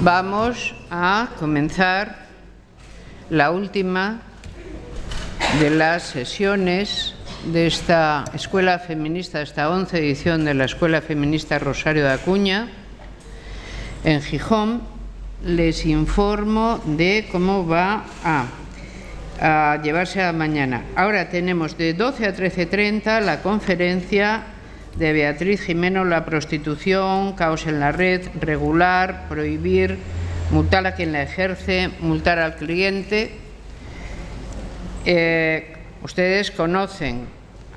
Vamos a comenzar la última de las sesiones de esta Escuela Feminista, esta 11ª edición de la Escuela Feminista Rosario de Acuña, en Gijón. Les informo de cómo va a llevarse a mañana. Ahora tenemos de 12 a 13:30 la conferencia de Beatriz Jimeno, la prostitución, caos en la red, regular, prohibir, multar a quien la ejerce, multar al cliente. Ustedes conocen,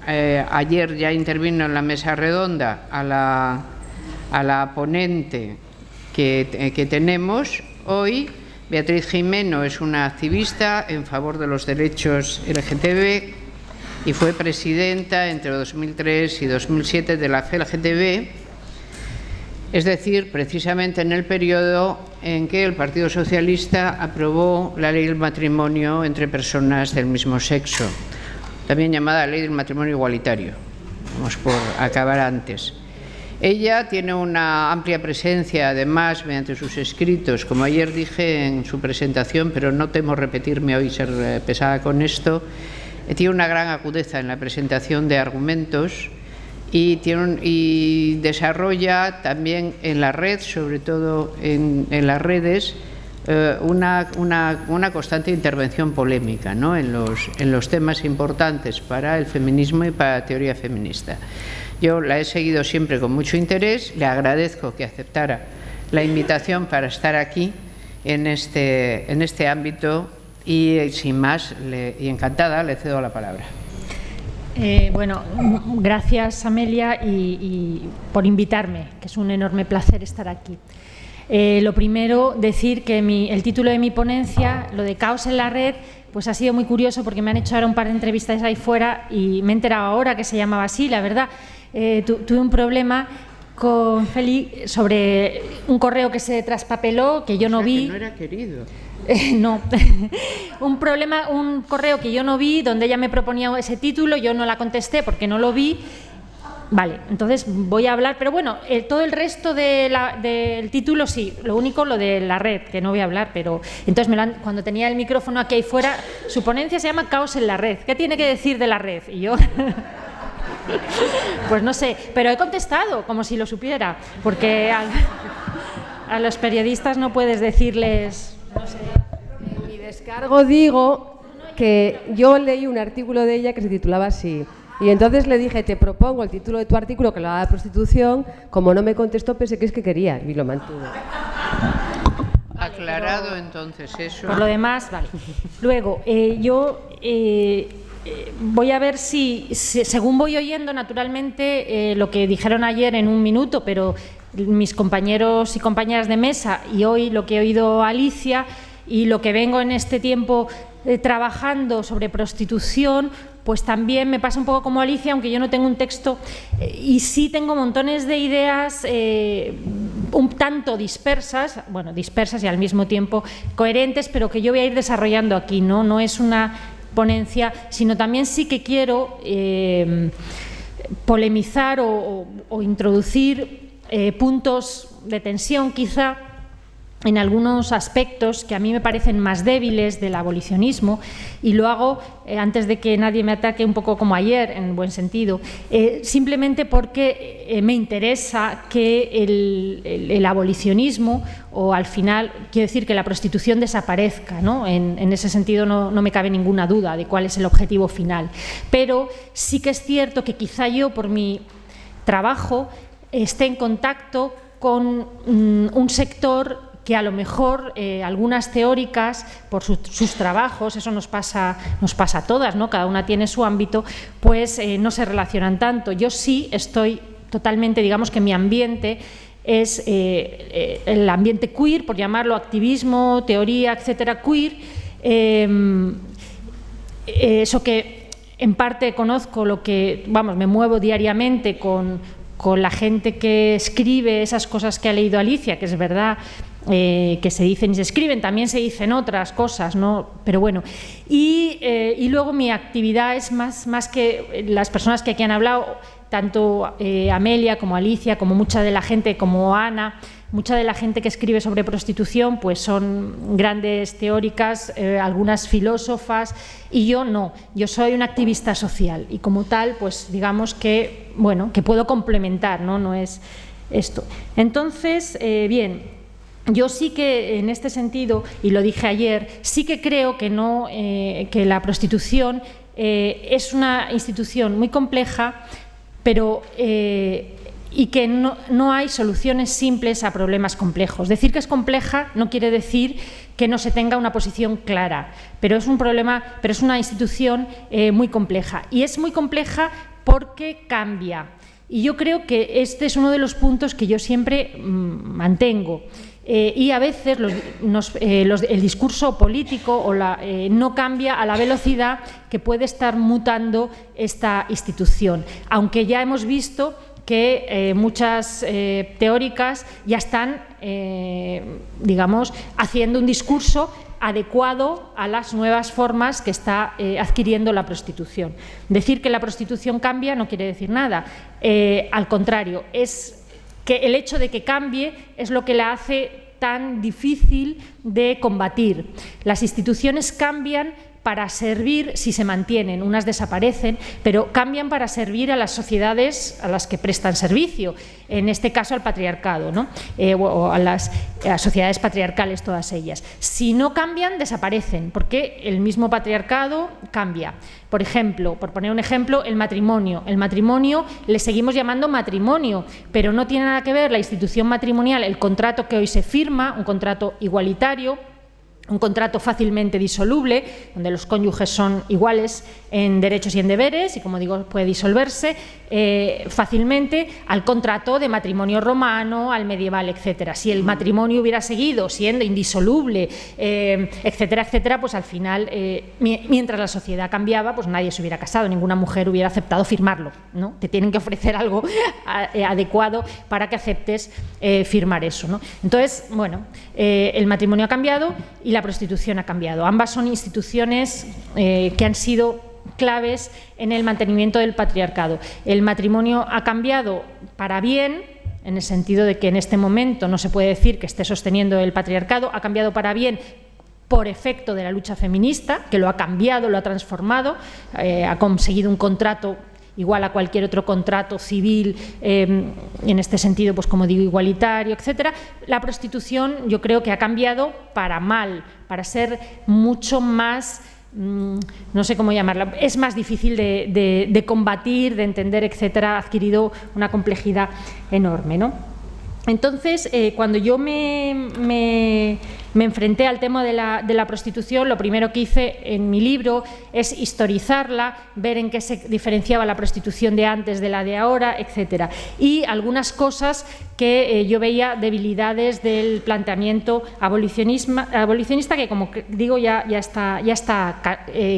ayer ya intervino en la mesa redonda a la ponente que tenemos hoy. Beatriz Jimeno es una activista en favor de los derechos LGTB y fue presidenta entre 2003 y 2007 de la CLGTB, es decir, precisamente en el periodo en que el Partido Socialista aprobó la ley del matrimonio entre personas del mismo sexo, también llamada ley del matrimonio igualitario. Vamos por acabar antes. Ella tiene una amplia presencia, además, mediante sus escritos, como ayer dije en su presentación, pero no temo repetirme hoy, ser pesada con esto. Tiene una gran agudeza en la presentación de argumentos y desarrolla también en la red, sobre todo en las redes, una constante intervención polémica, ¿no?, en los temas importantes para el feminismo y para la teoría feminista. Yo la he seguido siempre con mucho interés. Le agradezco que aceptara la invitación para estar aquí en este ámbito y, sin más, y encantada, le cedo la palabra. Bueno, gracias, Amelia, y por invitarme, que es un enorme placer estar aquí. Lo primero, decir que el título de mi ponencia, lo de caos en la red, pues ha sido muy curioso porque me han hecho ahora un par de entrevistas ahí fuera y me he enterado ahora que se llamaba así, la verdad. Tuve un problema con Feli sobre un correo que se traspapeló, que yo no vi. Que no era querido. No, un correo que yo no vi, donde ella me proponía ese título, yo no la contesté porque no lo vi. Vale, entonces voy a hablar, pero bueno, todo el resto del título sí, lo único lo de la red, que no voy a hablar, pero entonces cuando tenía el micrófono aquí fuera, su ponencia se llama Caos en la red. ¿Qué tiene que decir de la red? Y yo, pues no sé, pero he contestado como si lo supiera, porque a los periodistas no puedes decirles, no sé. En mi descargo digo que yo leí un artículo de ella que se titulaba así. Y entonces le dije, te propongo el título de tu artículo, que hablaba de prostitución. Como no me contestó, pensé que es que quería y lo mantuve. Aclarado entonces eso. Por lo demás, vale. Luego, yo voy a ver si, según voy oyendo, naturalmente, lo que dijeron ayer en un minuto, pero mis compañeros y compañeras de mesa, y hoy lo que he oído a Alicia, y lo que vengo en este tiempo trabajando sobre prostitución, pues también me pasa un poco como Alicia, aunque yo no tengo un texto y sí tengo montones de ideas un tanto dispersas y al mismo tiempo coherentes, pero que yo voy a ir desarrollando aquí, no es una ponencia, sino también sí que quiero polemizar o introducir puntos de tensión quizá en algunos aspectos que a mí me parecen más débiles del abolicionismo, y lo hago antes de que nadie me ataque, un poco como ayer, en buen sentido, simplemente porque me interesa que el abolicionismo, o al final, quiero decir, que la prostitución desaparezca, ¿no? En ese sentido no me cabe ninguna duda de cuál es el objetivo final. Pero sí que es cierto que quizá yo, por mi trabajo, esté en contacto con un sector que a lo mejor algunas teóricas, por sus trabajos, eso nos pasa a todas, ¿no? Cada una tiene su ámbito, pues no se relacionan tanto. Yo sí estoy totalmente, digamos que mi ambiente es el ambiente queer, por llamarlo activismo, teoría, etcétera, queer. Eso que en parte conozco, me muevo diariamente con la gente que escribe esas cosas que ha leído Alicia, que es verdad, que se dicen y se escriben, también se dicen otras cosas, ¿no? Pero bueno. Y luego mi actividad es más que las personas que aquí han hablado, tanto Amelia como Alicia, como mucha de la gente, como Ana, mucha de la gente que escribe sobre prostitución, pues son grandes teóricas, algunas filósofas, y yo no, yo soy una activista social y como tal, pues digamos que, bueno, que puedo complementar, ¿no? No es esto. Entonces, bien, yo sí que en este sentido, y lo dije ayer, sí que creo que, que la prostitución es una institución muy compleja, pero y que no hay soluciones simples a problemas complejos. Decir que es compleja no quiere decir que no se tenga una posición clara, pero es un problema, pero es una institución muy compleja. Y es muy compleja porque cambia. Y yo creo que este es uno de los puntos que yo siempre mantengo. Y a veces el discurso político no cambia a la velocidad que puede estar mutando esta institución, aunque ya hemos visto que muchas teóricas ya están, digamos, haciendo un discurso adecuado a las nuevas formas que está adquiriendo la prostitución. Decir que la prostitución cambia no quiere decir nada, al contrario, es que el hecho de que cambie es lo que la hace tan difícil de combatir. Las instituciones cambian para servir si se mantienen, unas desaparecen, pero cambian para servir a las sociedades a las que prestan servicio, en este caso al patriarcado, ¿no? O a las sociedades patriarcales, todas ellas. Si no cambian, desaparecen, porque el mismo patriarcado cambia. Por ejemplo, por poner un ejemplo, el matrimonio. El matrimonio le seguimos llamando matrimonio, pero no tiene nada que ver la institución matrimonial, el contrato que hoy se firma, un contrato igualitario, un contrato fácilmente disoluble, donde los cónyuges son iguales en derechos y en deberes, y como digo, puede disolverse fácilmente, al contrato de matrimonio romano, al medieval, etcétera. Si el matrimonio hubiera seguido siendo indisoluble, etcétera, etcétera, pues al final, mientras la sociedad cambiaba, pues nadie se hubiera casado, ninguna mujer hubiera aceptado firmarlo, ¿no? Te tienen que ofrecer algo adecuado para que aceptes firmar eso, ¿no? Entonces, bueno, el matrimonio ha cambiado y la prostitución ha cambiado. Ambas son instituciones que han sido claves en el mantenimiento del patriarcado. El matrimonio ha cambiado para bien, en el sentido de que en este momento no se puede decir que esté sosteniendo el patriarcado, ha cambiado para bien por efecto de la lucha feminista, que lo ha cambiado, lo ha transformado, ha conseguido un contrato igual a cualquier otro contrato civil, en este sentido, pues como digo, igualitario, etcétera. La prostitución yo creo que ha cambiado para mal, para ser mucho más, no sé cómo llamarla, es más difícil de combatir, de entender, etcétera, ha adquirido una complejidad enorme, ¿no? Entonces, cuando yo me enfrenté al tema de la prostitución, lo primero que hice en mi libro es historizarla, ver en qué se diferenciaba la prostitución de antes de la de ahora, etcétera. Y algunas cosas que yo veía debilidades del planteamiento abolicionista, que como digo ya está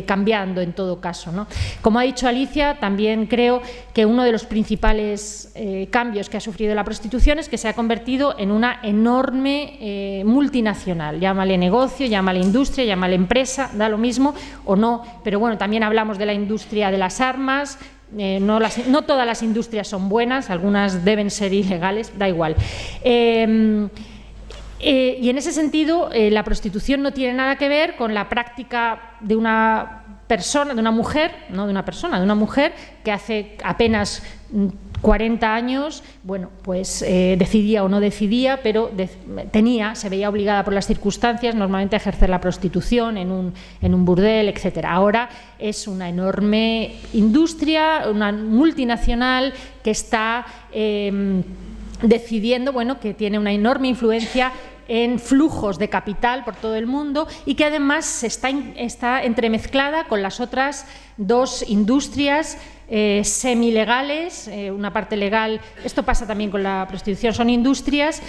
cambiando en todo caso, ¿no? Como ha dicho Alicia, también creo que uno de los principales cambios que ha sufrido la prostitución es que se ha convertido en una enorme multinacional. Llámale negocio, llámale industria, llámale empresa, da lo mismo o no, pero bueno, también hablamos de la industria de las armas. No todas las industrias son buenas, algunas deben ser ilegales, da igual. Y en ese sentido, la prostitución no tiene nada que ver con la práctica de una persona, de una mujer, no de una persona, de una mujer que hace apenas 40 años, bueno, pues decidía o no decidía, pero se veía obligada por las circunstancias normalmente a ejercer la prostitución en un burdel, etcétera. Ahora es una enorme industria, una multinacional que está decidiendo, bueno, que tiene una enorme influencia en flujos de capital por todo el mundo y que además está entremezclada con las otras dos industrias semilegales, una parte legal, esto pasa también con la prostitución, son industrias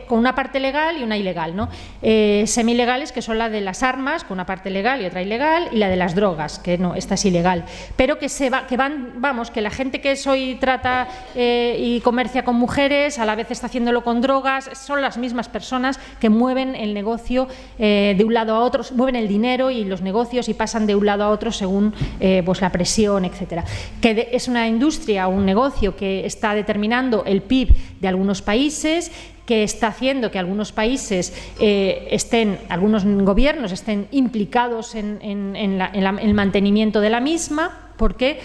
con una parte legal y una ilegal, ¿no? Semilegales, que son la de las armas, con una parte legal y otra ilegal, y la de las drogas, que no, esta es ilegal, pero que que la gente que hoy trata y comercia con mujeres, a la vez está haciéndolo con drogas, son las mismas personas que mueven el negocio de un lado a otro, mueven el dinero y los negocios y pasan de un lado a otro según pues la presión, etcétera. Que es una industria, un negocio que está determinando el PIB de algunos países, que está haciendo que algunos países algunos gobiernos estén implicados en el mantenimiento de la misma, porque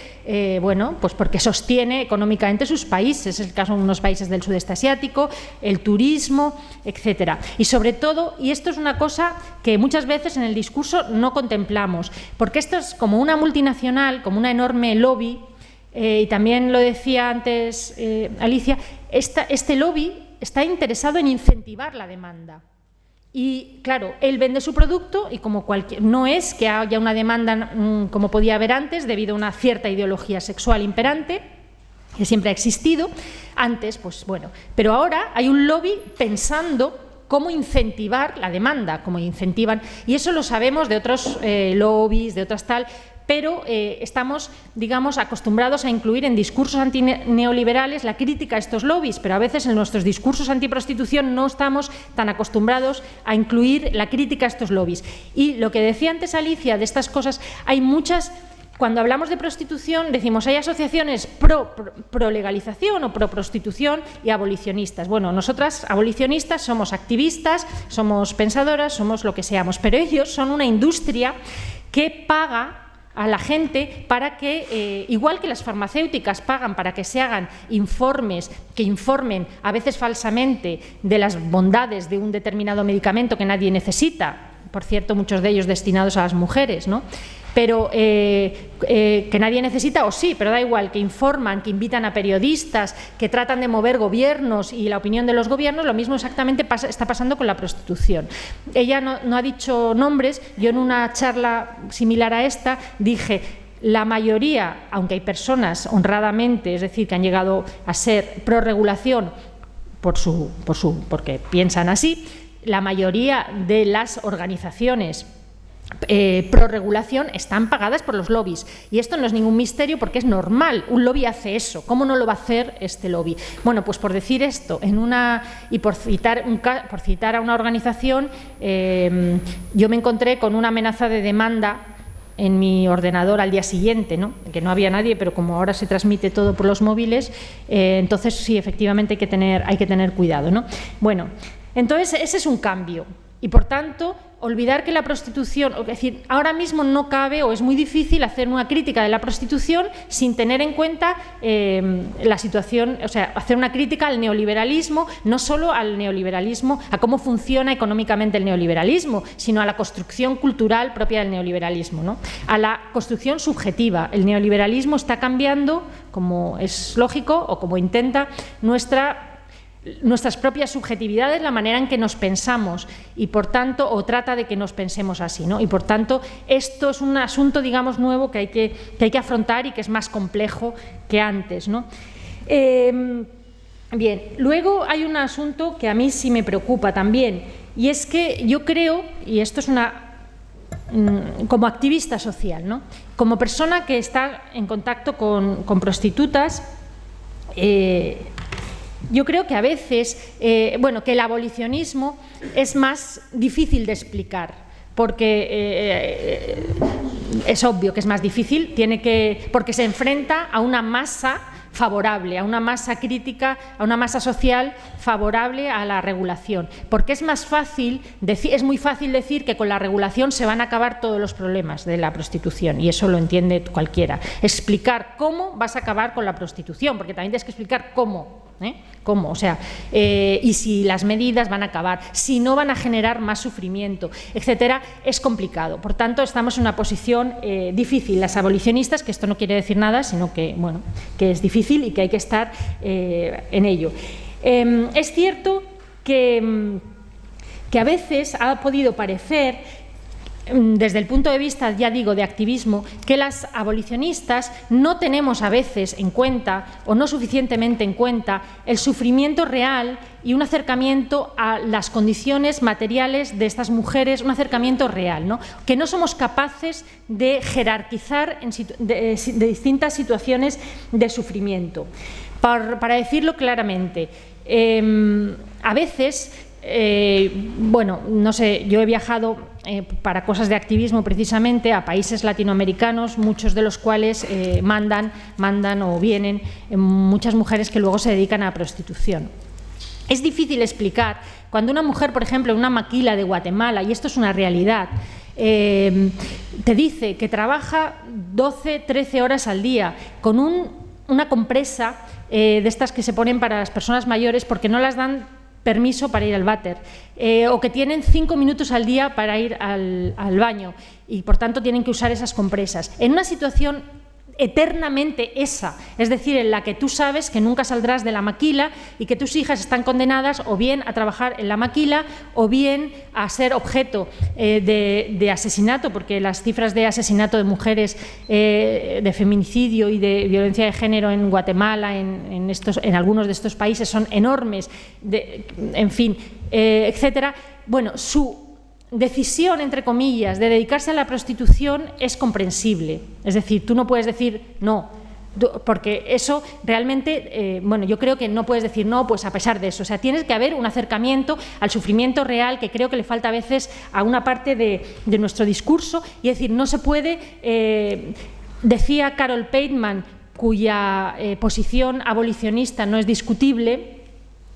porque sostiene económicamente sus países, es el caso de unos países del sudeste asiático, el turismo, etcétera. Y sobre todo, y esto es una cosa que muchas veces en el discurso no contemplamos, porque esto es como una multinacional, como una enorme lobby, y también lo decía antes Alicia, este lobby está interesado en incentivar la demanda. Y claro, él vende su producto y no es que haya una demanda como podía haber antes debido a una cierta ideología sexual imperante, que siempre ha existido. Antes, pero ahora hay un lobby pensando cómo incentivar la demanda, cómo incentivan, y eso lo sabemos de otros lobbies, de otras tal, pero estamos, digamos, acostumbrados a incluir en discursos antineoliberales la crítica a estos lobbies, pero a veces en nuestros discursos antiprostitución no estamos tan acostumbrados a incluir la crítica a estos lobbies. Y lo que decía antes Alicia de estas cosas, hay muchas. Cuando hablamos de prostitución decimos hay asociaciones pro legalización o pro prostitución y abolicionistas. Bueno, nosotras abolicionistas somos activistas, somos pensadoras, somos lo que seamos, pero ellos son una industria que paga a la gente para que, igual que las farmacéuticas pagan para que se hagan informes que informen, a veces falsamente, de las bondades de un determinado medicamento que nadie necesita, por cierto, muchos de ellos destinados a las mujeres, ¿no? Pero que nadie necesita, o sí, pero da igual, que informan, que invitan a periodistas, que tratan de mover gobiernos y la opinión de los gobiernos, lo mismo exactamente está pasando con la prostitución. Ella no ha dicho nombres, yo en una charla similar a esta dije, la mayoría, aunque hay personas honradamente, es decir, que han llegado a ser pro regulación porque piensan así, la mayoría de las organizaciones pro regulación están pagadas por los lobbies, y esto no es ningún misterio porque es normal, un lobby hace eso, ¿cómo no lo va a hacer este lobby? Bueno, pues por decir esto y por citar a una organización, yo me encontré con una amenaza de demanda en mi ordenador al día siguiente, ¿no? Que no había nadie, pero como ahora se transmite todo por los móviles, entonces sí, efectivamente hay que tener cuidado, ¿no? Bueno, entonces ese es un cambio. Y, por tanto, olvidar que la prostitución, es decir, ahora mismo no cabe o es muy difícil hacer una crítica de la prostitución sin tener en cuenta la situación, o sea, hacer una crítica al neoliberalismo, no solo al neoliberalismo, a cómo funciona económicamente el neoliberalismo, sino a la construcción cultural propia del neoliberalismo, ¿no? A la construcción subjetiva. El neoliberalismo está cambiando, como es lógico, o como intenta, nuestras propias subjetividades, la manera en que nos pensamos y, por tanto, o trata de que nos pensemos así, ¿no? Y, por tanto, esto es un asunto, digamos, nuevo que hay que afrontar y que es más complejo que antes, ¿no? Bien, luego hay un asunto que a mí sí me preocupa también, y es que yo creo, y esto es como activista social, ¿no? Como persona que está en contacto con prostitutas, yo creo que a veces, que el abolicionismo es más difícil de explicar, porque es obvio que es más difícil, porque se enfrenta a una masa favorable, a una masa crítica, a una masa social favorable a la regulación. Porque es muy fácil decir que con la regulación se van a acabar todos los problemas de la prostitución, y eso lo entiende cualquiera. Explicar cómo vas a acabar con la prostitución, porque también tienes que explicar cómo. ¿Cómo? O sea, y si las medidas van a acabar, si no van a generar más sufrimiento, etcétera, es complicado. Por tanto, estamos en una posición difícil. Las abolicionistas, que esto no quiere decir nada, sino que, que es difícil y que hay que estar en ello. Es cierto que a veces ha podido parecer desde el punto de vista, ya digo, de activismo, que las abolicionistas no tenemos a veces en cuenta, o no suficientemente en cuenta, el sufrimiento real y un acercamiento a las condiciones materiales de estas mujeres, un acercamiento real, ¿no? Que no somos capaces de jerarquizar de distintas situaciones de sufrimiento. Para decirlo claramente, a veces... bueno, no sé, yo he viajado para cosas de activismo precisamente a países latinoamericanos, muchos de los cuales mandan o vienen muchas mujeres que luego se dedican a la prostitución. Es difícil explicar cuando una mujer, por ejemplo, en una maquila de Guatemala, y esto es una realidad, te dice que trabaja 12, 13 horas al día con una compresa de estas que se ponen para las personas mayores porque no las dan permiso para ir al váter, o que tienen 5 minutos al día para ir al baño y por tanto tienen que usar esas compresas. En una situación eternamente esa, es decir, en la que tú sabes que nunca saldrás de la maquila y que tus hijas están condenadas o bien a trabajar en la maquila o bien a ser objeto de asesinato, porque las cifras de asesinato de mujeres, de feminicidio y de violencia de género en Guatemala, en algunos de estos países son enormes, en fin, etcétera. Bueno, su decisión, entre comillas, de dedicarse a la prostitución es comprensible. Es decir, tú no puedes decir no, porque eso realmente, bueno, yo creo que no puedes decir no, pues a pesar de eso. O sea, tienes que haber un acercamiento al sufrimiento real que creo que le falta a veces a una parte de nuestro discurso, y es decir, no se puede, decía Carol Pateman, cuya posición abolicionista no es discutible,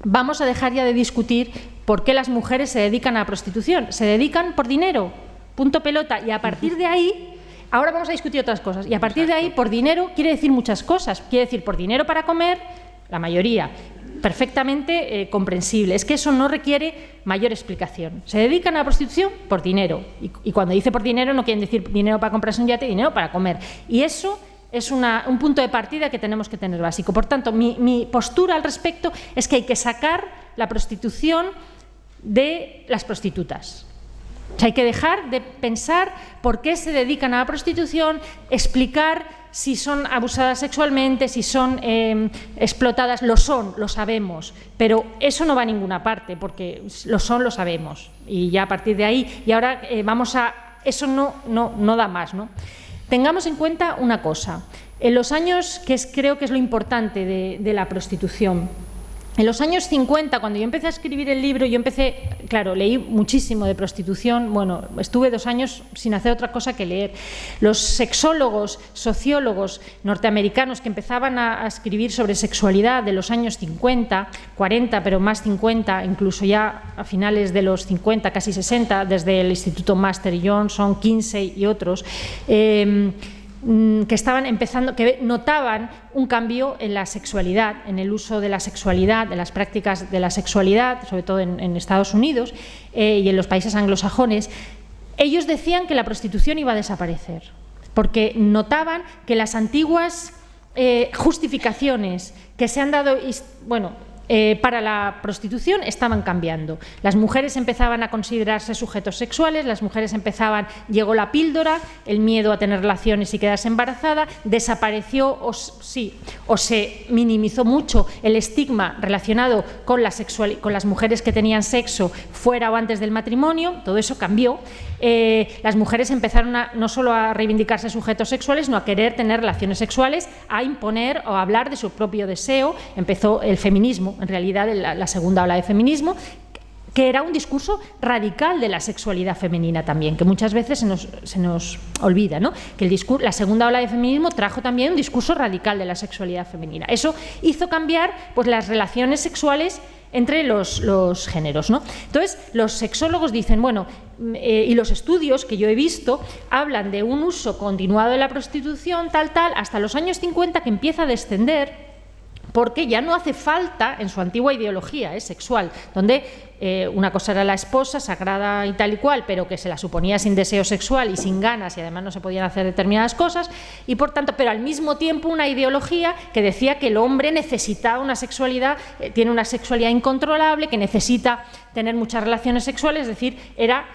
vamos a dejar ya de discutir por qué las mujeres se dedican a la prostitución. Se dedican por dinero, punto pelota, y a partir de ahí, ahora vamos a discutir otras cosas, y a partir de ahí, por dinero quiere decir muchas cosas. Quiere decir por dinero para comer, la mayoría, perfectamente comprensible. Es que eso no requiere mayor explicación. Se dedican a la prostitución por dinero, y cuando dice por dinero no quieren decir dinero para comprarse un yate, dinero para comer. Y eso es un punto de partida que tenemos que tener básico. Por tanto, mi postura al respecto es que hay que sacar la prostitución de las prostitutas. O sea, hay que dejar de pensar por qué se dedican a la prostitución, explicar si son abusadas sexualmente, si son explotadas. Lo son, lo sabemos, pero eso no va a ninguna parte, porque lo son, lo sabemos. Y ya a partir de ahí, y ahora eso no da más, ¿no? Tengamos en cuenta una cosa, en los años, creo que es lo importante de la prostitución. En los años 50, cuando yo empecé a escribir el libro, claro, leí muchísimo de prostitución, bueno, estuve 2 años sin hacer otra cosa que leer. Los sexólogos, sociólogos norteamericanos que empezaban a escribir sobre sexualidad de los años 50, 40, pero más 50, incluso ya a finales de los 50, casi 60, desde el Instituto Master Johnson, Kinsey y otros, que estaban empezando, que notaban un cambio en la sexualidad, en el uso de la sexualidad, de las prácticas de la sexualidad, sobre todo en Estados Unidos y en los países anglosajones. Ellos decían que la prostitución iba a desaparecer, porque notaban que las antiguas justificaciones que se han dado, para la prostitución estaban cambiando. Las mujeres empezaban a considerarse sujetos sexuales, llegó la píldora, el miedo a tener relaciones y quedarse embarazada, desapareció o se minimizó mucho el estigma relacionado con las mujeres que tenían sexo fuera o antes del matrimonio. Todo eso cambió. Las mujeres empezaron no solo a reivindicarse sujetos sexuales, sino a querer tener relaciones sexuales, a imponer o a hablar de su propio deseo. Empezó el feminismo, en realidad la segunda ola de feminismo, que era un discurso radical de la sexualidad femenina también, que muchas veces se nos olvida, ¿no? Que la segunda ola de feminismo trajo también un discurso radical de la sexualidad femenina. Eso hizo cambiar, pues, las relaciones sexuales entre los géneros, ¿no? Entonces, los sexólogos dicen, y los estudios que yo he visto hablan de un uso continuado de la prostitución, hasta los años 50, que empieza a descender, porque ya no hace falta, en su antigua ideología sexual, donde una cosa era la esposa, sagrada y tal y cual, pero que se la suponía sin deseo sexual y sin ganas, y además no se podían hacer determinadas cosas, y por tanto, pero al mismo tiempo una ideología que decía que el hombre necesitaba una sexualidad, tiene una sexualidad incontrolable, que necesita tener muchas relaciones sexuales, es decir, era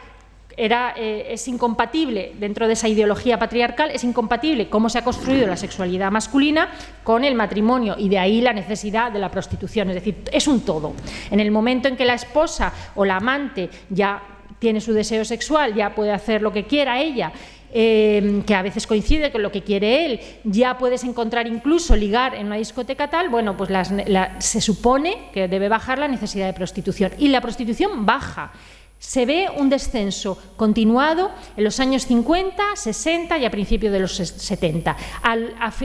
es incompatible, dentro de esa ideología patriarcal, es incompatible cómo se ha construido la sexualidad masculina con el matrimonio, y de ahí la necesidad de la prostitución. Es decir, es un todo. En el momento en que la esposa o la amante ya tiene su deseo sexual, ya puede hacer lo que quiera ella, que a veces coincide con lo que quiere él, ya puedes encontrar incluso ligar en una discoteca tal, bueno, pues se supone que debe bajar la necesidad de prostitución, y la prostitución baja. Se ve un descenso continuado en los años 50, 60 y a principios de los 70.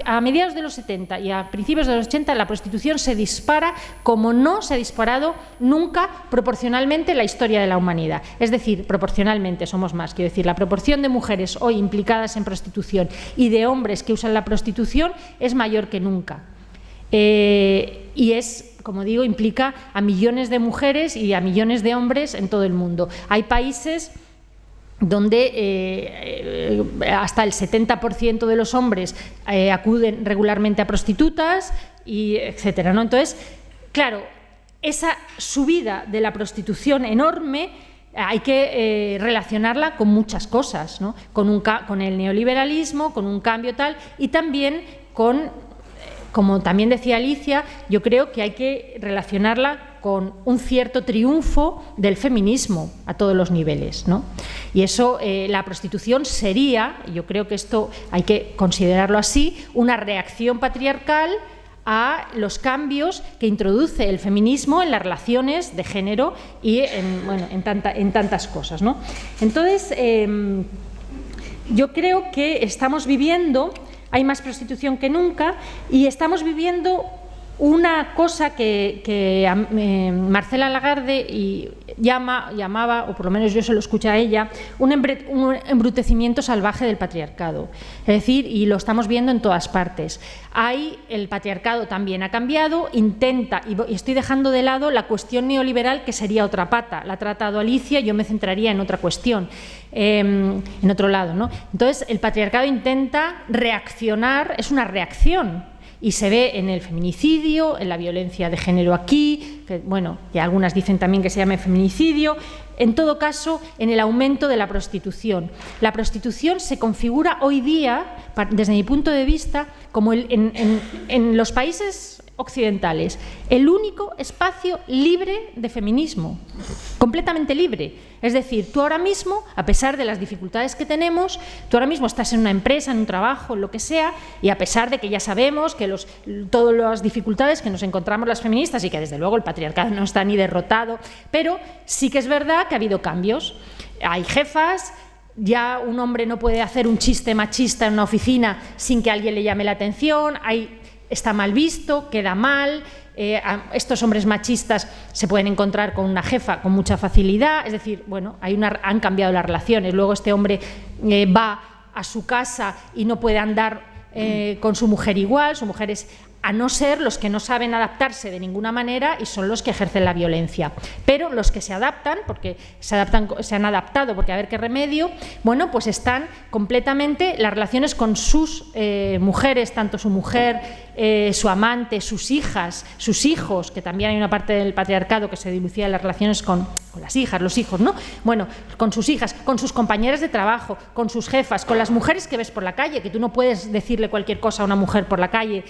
A mediados de los 70 y a principios de los 80 la prostitución se dispara como no se ha disparado nunca proporcionalmente en la historia de la humanidad. Es decir, proporcionalmente somos más, quiero decir, la proporción de mujeres hoy implicadas en prostitución y de hombres que usan la prostitución es mayor que nunca. Y es, como digo, implica a millones de mujeres y a millones de hombres en todo el mundo. Hay países donde hasta el 70% de los hombres acuden regularmente a prostitutas, y etcétera, ¿no? Entonces, claro, esa subida de la prostitución enorme hay que relacionarla con muchas cosas, ¿no? Con el neoliberalismo, con un cambio tal, y también como también decía Alicia, yo creo que hay que relacionarla con un cierto triunfo del feminismo a todos los niveles, ¿no? Y eso, la prostitución sería, yo creo que esto hay que considerarlo así, una reacción patriarcal a los cambios que introduce el feminismo en las relaciones de género y en tantas cosas, ¿no? Entonces, yo creo que estamos viviendo, hay más prostitución que nunca, y estamos viviendo una cosa que Marcela Lagarde llamaba, o por lo menos yo se lo escuché a ella, un embrutecimiento salvaje del patriarcado. Es decir, y lo estamos viendo en todas partes. El patriarcado también ha cambiado, intenta, y estoy dejando de lado la cuestión neoliberal, que sería otra pata. La ha tratado Alicia, yo me centraría en otra cuestión, en otro lado, ¿no? Entonces, el patriarcado intenta reaccionar, es una reacción, y se ve en el feminicidio, en la violencia de género aquí, que algunas dicen también que se llame feminicidio, en todo caso, en el aumento de la prostitución. La prostitución se configura hoy día, desde mi punto de vista, como en los países occidentales, el único espacio libre de feminismo, completamente libre. Es decir, tú ahora mismo, a pesar de las dificultades que tenemos, tú ahora mismo estás en una empresa, en un trabajo, en lo que sea, y a pesar de que ya sabemos que todas las dificultades que nos encontramos las feministas, y que desde luego el patriarcado no está ni derrotado, pero sí que es verdad que ha habido cambios. Hay jefas, ya un hombre no puede hacer un chiste machista en una oficina sin que alguien le llame la atención, está mal visto, queda mal. Estos hombres machistas se pueden encontrar con una jefa con mucha facilidad, es decir, han cambiado las relaciones. Luego este hombre va a su casa y no puede andar con su mujer igual, su mujer es, a no ser los que no saben adaptarse de ninguna manera y son los que ejercen la violencia. Pero los que se adaptan, porque se han adaptado, porque a ver qué remedio, pues están completamente, las relaciones con sus mujeres, tanto su mujer, su amante, sus hijas, sus hijos, que también hay una parte del patriarcado que se dilucía en las relaciones con las hijas, los hijos, ¿no? Con sus hijas, con sus compañeras de trabajo, con sus jefas, con las mujeres que ves por la calle, que tú no puedes decirle cualquier cosa a una mujer por la calle,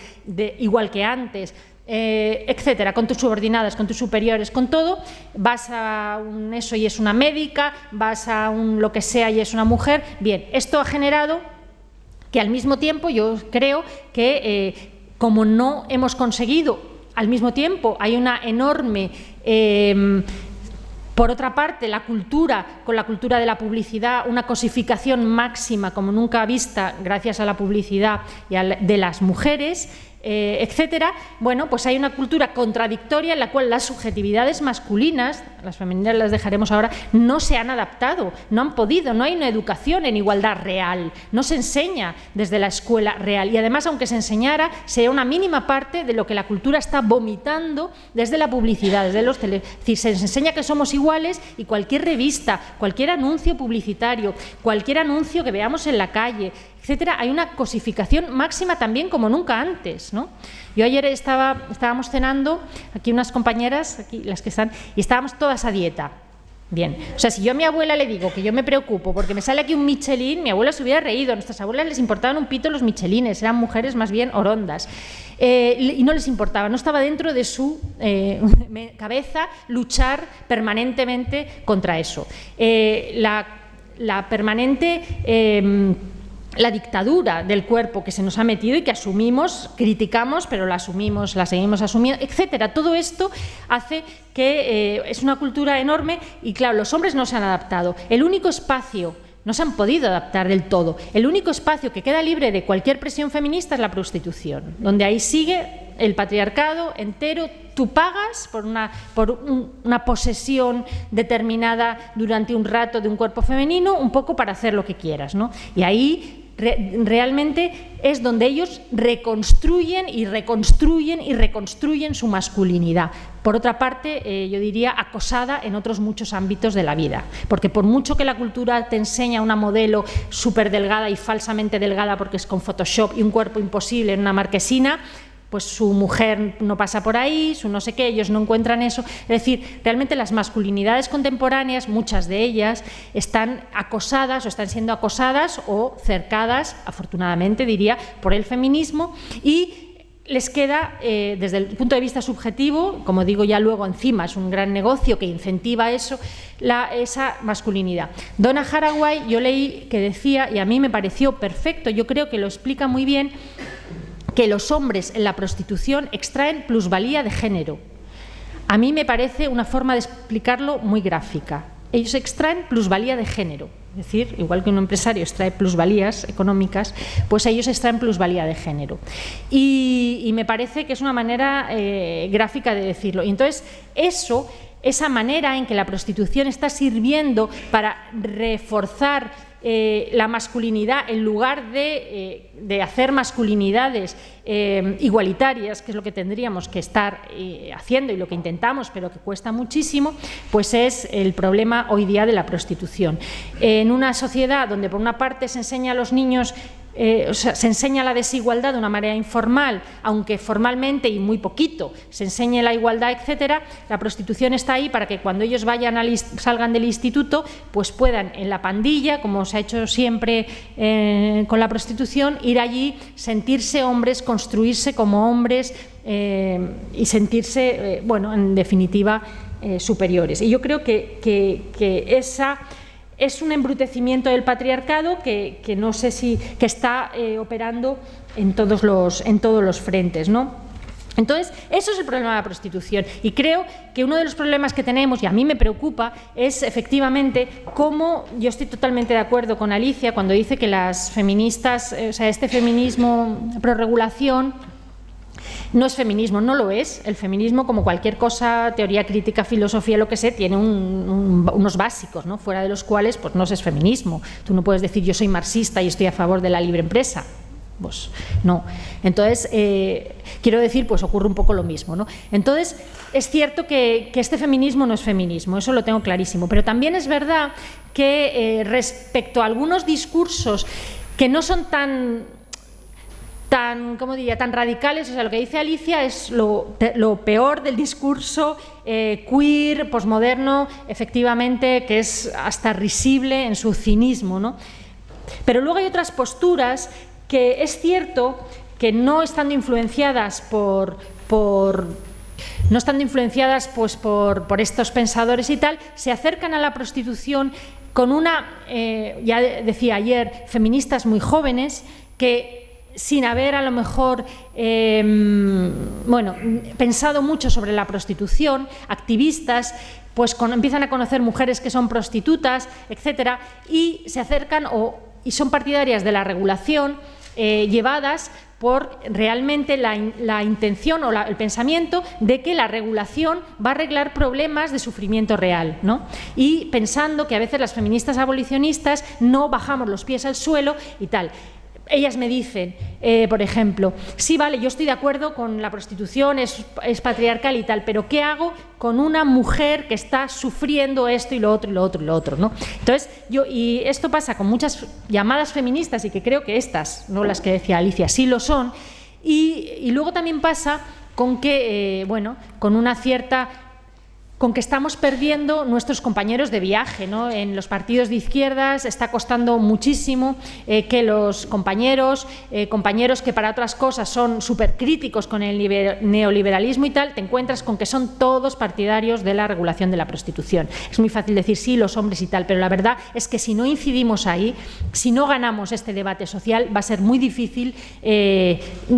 igual que antes, etcétera, con tus subordinadas, con tus superiores, con todo. Vas a eso y es una médica, vas a lo que sea y es una mujer. Bien, esto ha generado que al mismo tiempo yo creo que como no hemos conseguido, al mismo tiempo hay una enorme... por otra parte, la cultura, con la cultura de la publicidad, una cosificación máxima como nunca vista gracias a la publicidad y de las mujeres, etcétera. Pues hay una cultura contradictoria en la cual las subjetividades masculinas, las femeninas las dejaremos ahora, no se han adaptado, no han podido, no hay una educación en igualdad real, no se enseña desde la escuela real, y además, aunque se enseñara, sería una mínima parte de lo que la cultura está vomitando desde la publicidad, desde los es decir, se les enseña que somos iguales, y cualquier revista, cualquier anuncio publicitario, cualquier anuncio que veamos en la calle, etcétera, hay una cosificación máxima también como nunca antes, ¿no? Yo ayer estábamos cenando, aquí unas compañeras, aquí las que están, y estábamos todas a dieta. Bien, o sea, si yo a mi abuela le digo que yo me preocupo porque me sale aquí un Michelin, mi abuela se hubiera reído. A nuestras abuelas les importaban un pito los Michelines, eran mujeres más bien orondas. Y no les importaba, no estaba dentro de su cabeza luchar permanentemente contra eso. La permanente... la dictadura del cuerpo que se nos ha metido y que asumimos, criticamos, pero la asumimos, la seguimos asumiendo, etcétera. Todo esto hace que es una cultura enorme y, claro, los hombres no se han adaptado. El único espacio, no se han podido adaptar del todo, el único espacio que queda libre de cualquier presión feminista es la prostitución, donde ahí sigue el patriarcado entero. Tú pagas por una posesión determinada durante un rato de un cuerpo femenino, un poco para hacer lo que quieras, ¿no? Y ahí realmente es donde ellos reconstruyen y reconstruyen y reconstruyen su masculinidad. Por otra parte, yo diría acosada en otros muchos ámbitos de la vida, porque por mucho que la cultura te enseña una modelo súper delgada y falsamente delgada porque es con Photoshop y un cuerpo imposible en una marquesina, pues su mujer no pasa por ahí, su no sé qué, ellos no encuentran eso. Es decir, realmente las masculinidades contemporáneas, muchas de ellas, están acosadas o están siendo acosadas o cercadas, afortunadamente diría, por el feminismo, y les queda, desde el punto de vista subjetivo, como digo ya luego encima, es un gran negocio que incentiva eso, esa masculinidad. Donna Haraway, yo leí que decía, y a mí me pareció perfecto, yo creo que lo explica muy bien, que los hombres en la prostitución extraen plusvalía de género. A mí me parece una forma de explicarlo muy gráfica. Ellos extraen plusvalía de género, es decir, igual que un empresario extrae plusvalías económicas, pues ellos extraen plusvalía de género. Y me parece que es una manera gráfica de decirlo. Y entonces, esa manera en que la prostitución está sirviendo para reforzar la masculinidad en lugar de hacer masculinidades igualitarias, que es lo que tendríamos que estar haciendo y lo que intentamos, pero que cuesta muchísimo, pues es el problema hoy día de la prostitución. En una sociedad donde por una parte se enseña a los niños se enseña la desigualdad de una manera informal, aunque formalmente y muy poquito se enseñe la igualdad, etcétera, la prostitución está ahí para que cuando ellos salgan del instituto, pues puedan en la pandilla, como se ha hecho siempre con la prostitución, ir allí, sentirse hombres, construirse como hombres y sentirse, bueno, en definitiva, superiores. Y yo creo que esa es un embrutecimiento del patriarcado que no sé si que está operando en todos los frentes, ¿no? Entonces, eso es el problema de la prostitución y creo que uno de los problemas que tenemos, y a mí me preocupa, es efectivamente cómo, yo estoy totalmente de acuerdo con Alicia cuando dice que las feministas, o sea, este feminismo prorregulación no es feminismo, no lo es. El feminismo, como cualquier cosa, teoría crítica, filosofía, lo que sé, tiene unos básicos, ¿no? Fuera de los cuales pues no es feminismo. Tú no puedes decir yo soy marxista y estoy a favor de la libre empresa. Pues no. Entonces, quiero decir, pues ocurre un poco lo mismo, ¿no? Entonces, es cierto que este feminismo no es feminismo, eso lo tengo clarísimo, pero también es verdad que respecto a algunos discursos que no son tan ¿cómo diría?, tan radicales, o sea, lo que dice Alicia es lo peor del discurso queer, posmoderno, efectivamente, que es hasta risible en su cinismo, ¿no? Pero luego hay otras posturas que es cierto que no estando influenciadas por estos pensadores y tal, se acercan a la prostitución con ya decía ayer, feministas muy jóvenes que sin haber a lo mejor pensado mucho sobre la prostitución, activistas, pues empiezan a conocer mujeres que son prostitutas, etcétera, y se acercan y son partidarias de la regulación, llevadas por realmente la intención o el pensamiento de que la regulación va a arreglar problemas de sufrimiento real, ¿no? Y pensando que a veces las feministas abolicionistas no bajamos los pies al suelo y tal. Ellas me dicen, por ejemplo, sí, vale, yo estoy de acuerdo con la prostitución, es patriarcal y tal, pero ¿qué hago con una mujer que está sufriendo esto y lo otro y lo otro y lo otro, ¿no? Entonces, y esto pasa con muchas llamadas feministas y que creo que estas, no las que decía Alicia, sí lo son, y luego también pasa con que, con una cierta con que estamos perdiendo nuestros compañeros de viaje, ¿no? En los partidos de izquierdas está costando muchísimo que los compañeros que para otras cosas son súper críticos con el neoliberalismo y tal, te encuentras con que son todos partidarios de la regulación de la prostitución. Es muy fácil decir sí, los hombres y tal, pero la verdad es que si no incidimos ahí, si no ganamos este debate social, va a ser muy difícil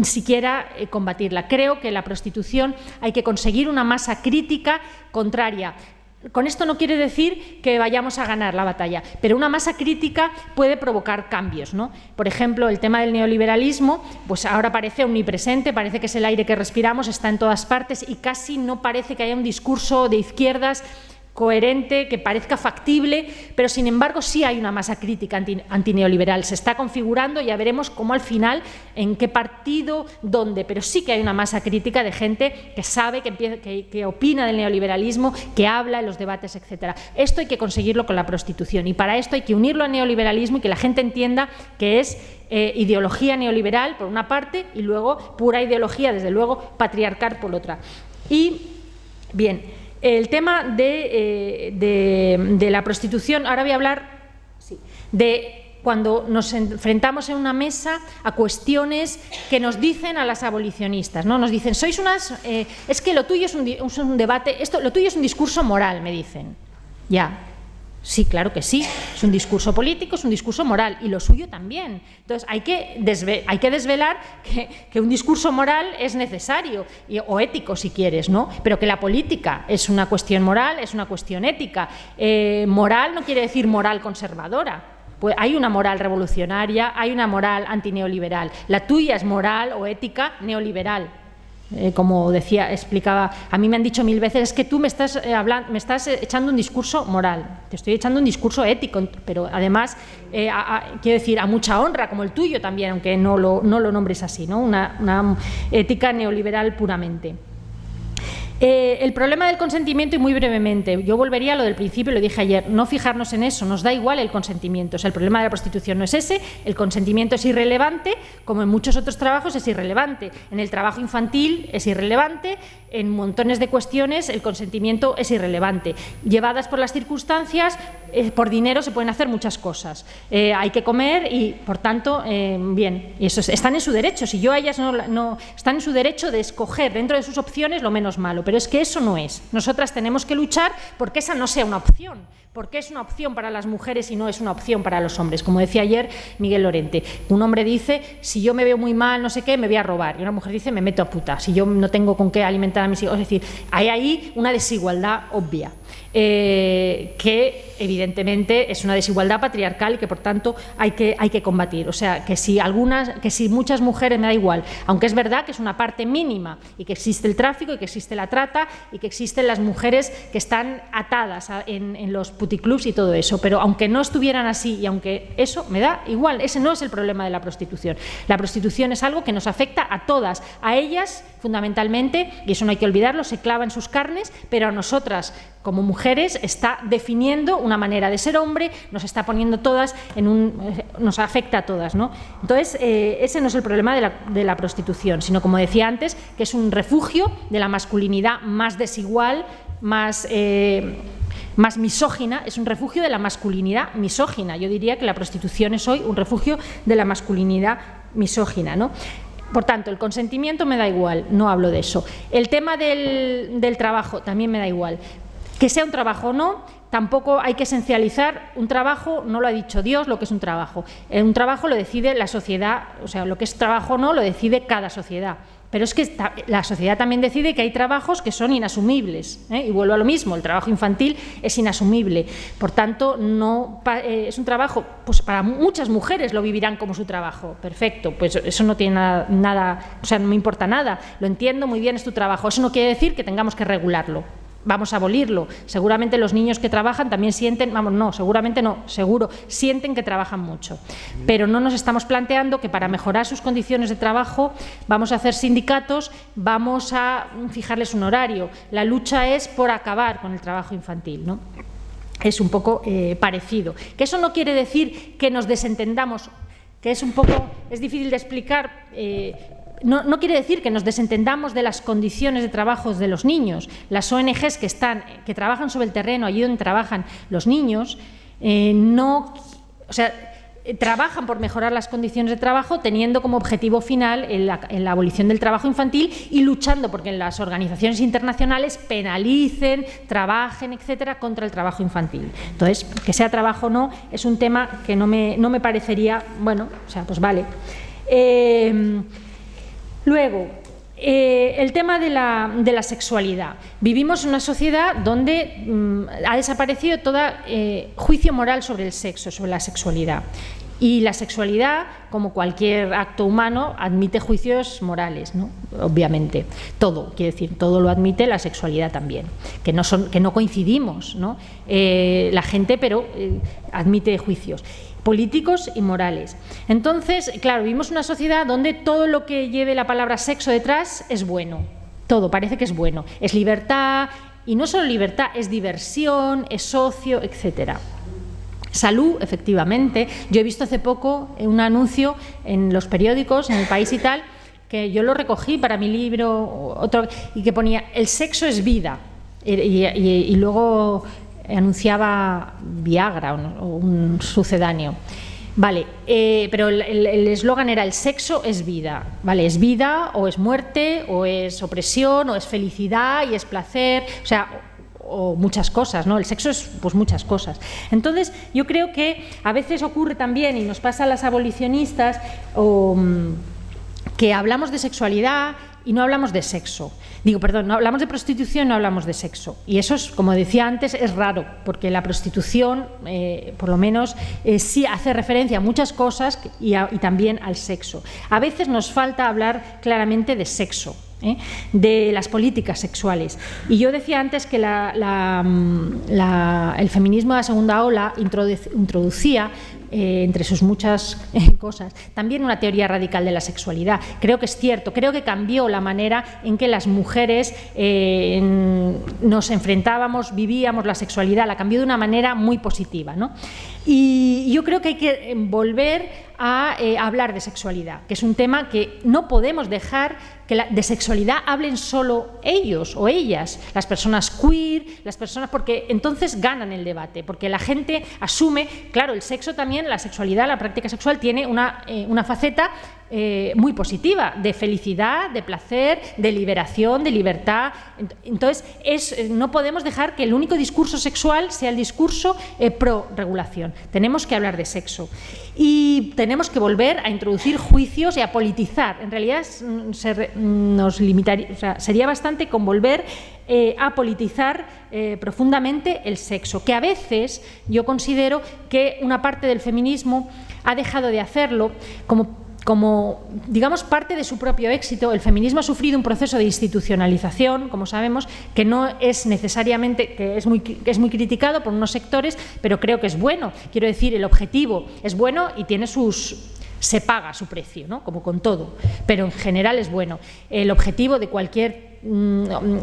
siquiera combatirla. Creo que la prostitución hay que conseguir una masa crítica contraria. Con esto no quiere decir que vayamos a ganar la batalla, pero una masa crítica puede provocar cambios, ¿no? Por ejemplo, el tema del neoliberalismo, pues ahora parece omnipresente, parece que es el aire que respiramos, está en todas partes y casi no parece que haya un discurso de izquierdas coherente, que parezca factible, pero sin embargo sí hay una masa crítica antineoliberal. Se está configurando, ya veremos cómo al final, en qué partido, dónde, pero sí que hay una masa crítica de gente que sabe, que opina del neoliberalismo, que habla en los debates, etcétera. Esto hay que conseguirlo con la prostitución y para esto hay que unirlo al neoliberalismo y que la gente entienda que es ideología neoliberal por una parte y luego pura ideología, desde luego, patriarcal por otra. Y, bien, el tema de la prostitución, ahora voy a hablar de cuando nos enfrentamos en una mesa a cuestiones que nos dicen a las abolicionistas, ¿no? Nos dicen, sois unas... es que lo tuyo es un debate, lo tuyo es un discurso moral, me dicen. Ya. Sí, claro que sí, es un discurso político, es un discurso moral y lo suyo también. Entonces hay que desvelar que un discurso moral es necesario o ético si quieres, ¿no? Pero que la política es una cuestión moral, es una cuestión ética. Moral no quiere decir moral conservadora. Pues hay una moral revolucionaria, hay una moral antineoliberal. La tuya es moral o ética neoliberal. Como explicaba, a mí me han dicho 1000 veces, es que tú me estás echando un discurso moral, te estoy echando un discurso ético, pero además, quiero decir, a mucha honra, como el tuyo también, aunque no lo nombres así, ¿no? Una ética neoliberal puramente. El problema del consentimiento, y muy brevemente, yo volvería a lo del principio, lo dije ayer, no fijarnos en eso, nos da igual el consentimiento, o sea, el problema de la prostitución no es ese, el consentimiento es irrelevante, como en muchos otros trabajos es irrelevante, en el trabajo infantil es irrelevante, en montones de cuestiones el consentimiento es irrelevante. Llevadas por las circunstancias, por dinero se pueden hacer muchas cosas, hay que comer y, por tanto, bien, y eso están en su derecho, si yo a ellas no están en su derecho de escoger dentro de sus opciones lo menos malo, pero es que eso no es. Nosotras tenemos que luchar porque esa no sea una opción, porque es una opción para las mujeres y no es una opción para los hombres. Como decía ayer Miguel Lorente, un hombre dice, si yo me veo muy mal, no sé qué, me voy a robar, y una mujer dice, me meto a puta, si yo no tengo con qué alimentar a mis hijos. Es decir, hay ahí una desigualdad obvia. Que evidentemente es una desigualdad patriarcal y que por tanto hay que combatir. O sea, que si muchas mujeres, me da igual, aunque es verdad que es una parte mínima y que existe el tráfico y que existe la trata y que existen las mujeres que están atadas en los puticlubs y todo eso, pero aunque no estuvieran así y aunque eso, me da igual, ese no es el problema de la prostitución. La prostitución es algo que nos afecta a todas, a ellas fundamentalmente, y eso no hay que olvidarlo, se clava en sus carnes, pero a nosotras como mujeres está definiendo una manera de ser hombre, nos está poniendo todas nos afecta a todas, ¿no? Entonces, ese no es el problema de la prostitución, sino, como decía antes, que es un refugio de la masculinidad más desigual, más misógina, es un refugio de la masculinidad misógina. Yo diría que la prostitución es hoy un refugio de la masculinidad misógina, ¿no? Por tanto, el consentimiento me da igual, no hablo de eso. El tema del trabajo también me da igual. Que sea un trabajo o no, tampoco hay que esencializar un trabajo, no lo ha dicho Dios lo que es un trabajo. Un trabajo lo decide la sociedad, o sea, lo que es trabajo o no lo decide cada sociedad. Pero es que la sociedad también decide que hay trabajos que son inasumibles, ¿eh? Y vuelvo a lo mismo, el trabajo infantil es inasumible. Por tanto, es un trabajo, pues para muchas mujeres lo vivirán como su trabajo. Perfecto, pues eso no tiene nada, o sea, no me importa nada. Lo entiendo muy bien, es tu trabajo. Eso no quiere decir que tengamos que regularlo. Vamos a abolirlo. Seguramente los niños que trabajan también sienten, seguro, sienten que trabajan mucho. Pero no nos estamos planteando que para mejorar sus condiciones de trabajo vamos a hacer sindicatos, vamos a fijarles un horario. La lucha es por acabar con el trabajo infantil, ¿no? Es un poco parecido. Que eso no quiere decir que nos desentendamos, que es difícil de explicar. no quiere decir que nos desentendamos de las condiciones de trabajo de los niños. Las ONGs que trabajan sobre el terreno, allí donde trabajan los niños, trabajan por mejorar las condiciones de trabajo, teniendo como objetivo final la abolición del trabajo infantil y luchando porque las organizaciones internacionales penalicen, trabajen, etcétera, contra el trabajo infantil. Entonces, que sea trabajo o no, es un tema que no me parecería, bueno, o sea, pues vale. Luego, el tema de la sexualidad. Vivimos en una sociedad donde ha desaparecido todo juicio moral sobre el sexo, sobre la sexualidad. Y la sexualidad, como cualquier acto humano, admite juicios morales, ¿no? Obviamente. Todo, quiere decir, todo lo admite, la sexualidad también. Que no coincidimos, ¿no? La gente, pero admite juicios políticos y morales. Entonces, claro, vivimos una sociedad donde todo lo que lleve la palabra sexo detrás es bueno. Todo parece que es bueno. Es libertad, y no solo libertad, es diversión, es ocio, etcétera. Salud, efectivamente. Yo he visto hace poco un anuncio en los periódicos, en El País y tal, que yo lo recogí para mi libro, y que ponía: el sexo es vida. Y luego anunciaba Viagra o un sucedáneo. Vale, pero el eslogan era: el sexo es vida. Vale, es vida o es muerte o es opresión o es felicidad y es placer, o sea, o muchas cosas, ¿no? El sexo es pues muchas cosas. Entonces, yo creo que a veces ocurre también, y nos pasa a las abolicionistas, que hablamos de sexualidad y no hablamos de sexo. No hablamos de prostitución, no hablamos de sexo. Y eso es, como decía antes, es raro, porque la prostitución, por lo menos, sí hace referencia a muchas cosas y también al sexo. A veces nos falta hablar claramente de sexo, de las políticas sexuales. Y yo decía antes que el feminismo de la segunda ola introducía, entre sus muchas cosas, también una teoría radical de la sexualidad. Creo que es cierto, creo que cambió la manera en que las mujeres nos enfrentábamos, vivíamos la sexualidad, la cambió de una manera muy positiva, ¿no? Y yo creo que hay que volver a hablar de sexualidad, que es un tema que no podemos dejar que de sexualidad hablen solo ellos o ellas, las personas queer, las personas, porque entonces ganan el debate, porque la gente asume, claro, el sexo también, la sexualidad, la práctica sexual tiene una faceta muy positiva, de felicidad, de placer, de liberación, de libertad. Entonces, no podemos dejar que el único discurso sexual sea el discurso pro regulación. Tenemos que hablar de sexo y tenemos que volver a introducir juicios y a politizar. En realidad sería bastante con volver a politizar profundamente el sexo, que a veces yo considero que una parte del feminismo ha dejado de hacerlo como, digamos, parte de su propio éxito. El feminismo ha sufrido un proceso de institucionalización, como sabemos, que no es necesariamente, que es muy criticado por unos sectores, pero creo que es bueno. Quiero decir, el objetivo es bueno y tiene se paga su precio, ¿no? Como con todo, pero en general es bueno. El objetivo de cualquier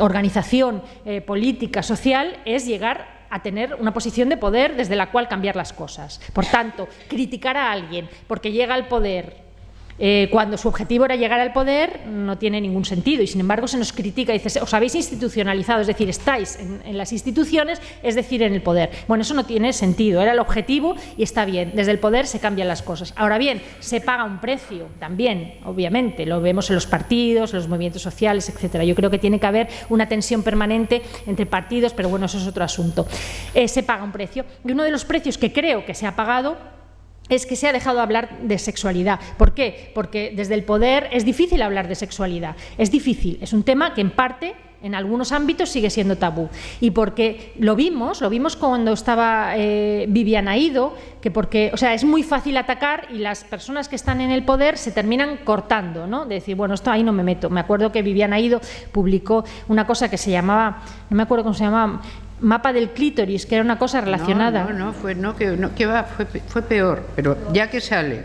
organización política, social, es llegar a tener una posición de poder desde la cual cambiar las cosas. Por tanto, criticar a alguien porque llega al poder cuando su objetivo era llegar al poder no tiene ningún sentido, y sin embargo se nos critica y dice: os habéis institucionalizado, es decir, estáis en las instituciones, es decir, en el poder. Bueno, eso no tiene sentido, era el objetivo y está bien, desde el poder se cambian las cosas. Ahora bien, se paga un precio también, obviamente, lo vemos en los partidos, en los movimientos sociales, etcétera. Yo creo que tiene que haber una tensión permanente entre partidos, pero bueno, eso es otro asunto. Se paga un precio, y uno de los precios que creo que se ha pagado es que se ha dejado de hablar de sexualidad. ¿Por qué? Porque desde el poder es difícil hablar de sexualidad. Es difícil, es un tema que en parte, en algunos ámbitos, sigue siendo tabú. Y porque lo vimos cuando estaba Viviane Aido, o sea, es muy fácil atacar y las personas que están en el poder se terminan cortando, ¿no? De decir, bueno, esto ahí no me meto. Me acuerdo que Viviane Aido publicó una cosa que se llamaba, no me acuerdo cómo se llamaba, Mapa del clítoris, que era una cosa relacionada. Fue peor, pero ya que sale.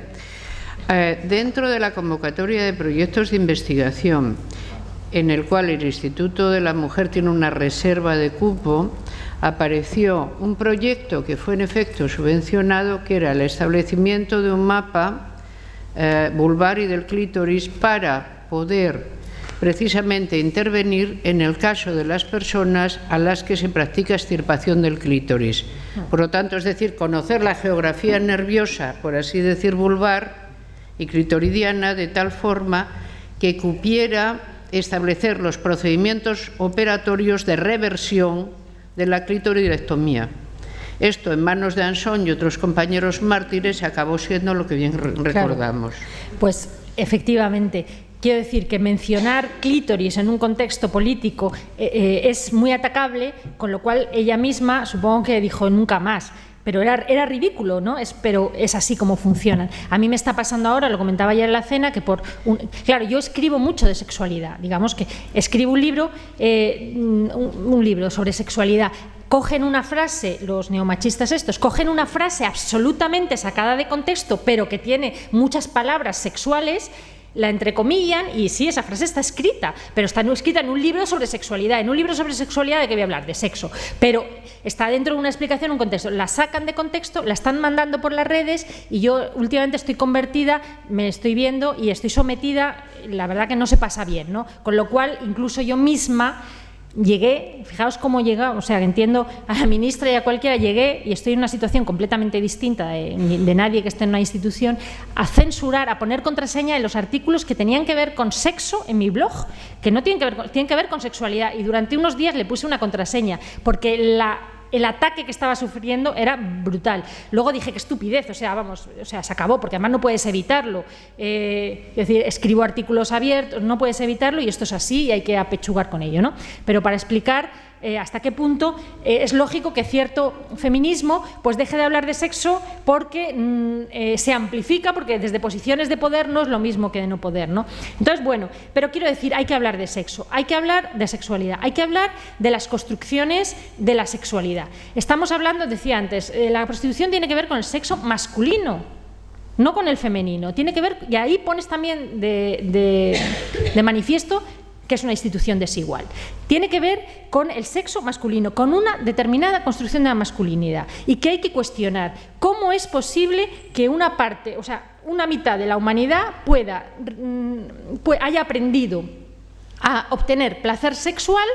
Dentro de la convocatoria de proyectos de investigación, en el cual el Instituto de la Mujer tiene una reserva de cupo, apareció un proyecto que fue en efecto subvencionado, que era el establecimiento de un mapa vulvar y del clítoris para poder precisamente intervenir en el caso de las personas a las que se practica extirpación del clítoris. Por lo tanto, es decir, conocer la geografía nerviosa, por así decir, vulvar y clitoridiana, de tal forma que cupiera establecer los procedimientos operatorios de reversión de la clitorirectomía. Esto, en manos de Anson y otros compañeros mártires, acabó siendo lo que bien recordamos. Claro. Pues, efectivamente, quiero decir que mencionar clítoris en un contexto político es muy atacable, con lo cual ella misma supongo que dijo nunca más. Pero era ridículo, ¿no? Pero es así como funcionan. A mí me está pasando ahora, lo comentaba ya en la cena, que claro, yo escribo mucho de sexualidad, digamos que escribo un libro sobre sexualidad. Cogen una frase, los neomachistas estos, cogen una frase absolutamente sacada de contexto, pero que tiene muchas palabras sexuales, la entrecomillan y sí, esa frase está escrita, pero está escrita en un libro sobre sexualidad. En un libro sobre sexualidad, ¿de qué voy a hablar? De sexo. Pero está dentro de una explicación, un contexto. La sacan de contexto, la están mandando por las redes y yo últimamente estoy convertida, me estoy viendo y estoy sometida, la verdad que no se pasa bien, ¿no? Con lo cual, incluso yo misma llegué, fijaos cómo llega, o sea, entiendo a la ministra y a cualquiera, llegué y estoy en una situación completamente distinta de nadie que esté en una institución, a censurar, a poner contraseña en los artículos que tenían que ver con sexo en mi blog, que no tienen que ver con sexualidad, y durante unos días le puse una contraseña, porque el ataque que estaba sufriendo era brutal. Luego dije, qué estupidez, o sea, se acabó, porque además no puedes evitarlo. Es decir, escribo artículos abiertos, no puedes evitarlo y esto es así y hay que apechugar con ello, ¿no? Pero para explicar hasta qué punto es lógico que cierto feminismo pues deje de hablar de sexo porque se amplifica, porque desde posiciones de poder no es lo mismo que de no poder, ¿no? Entonces, bueno, pero quiero decir, hay que hablar de sexo, hay que hablar de sexualidad, hay que hablar de las construcciones de la sexualidad. Estamos hablando, decía antes, la prostitución tiene que ver con el sexo masculino, no con el femenino. Tiene que ver, y ahí pones también de manifiesto que es una institución desigual. Tiene que ver con el sexo masculino, con una determinada construcción de la masculinidad, y que hay que cuestionar cómo es posible que una parte, o sea, una mitad de la humanidad haya aprendido a obtener placer sexual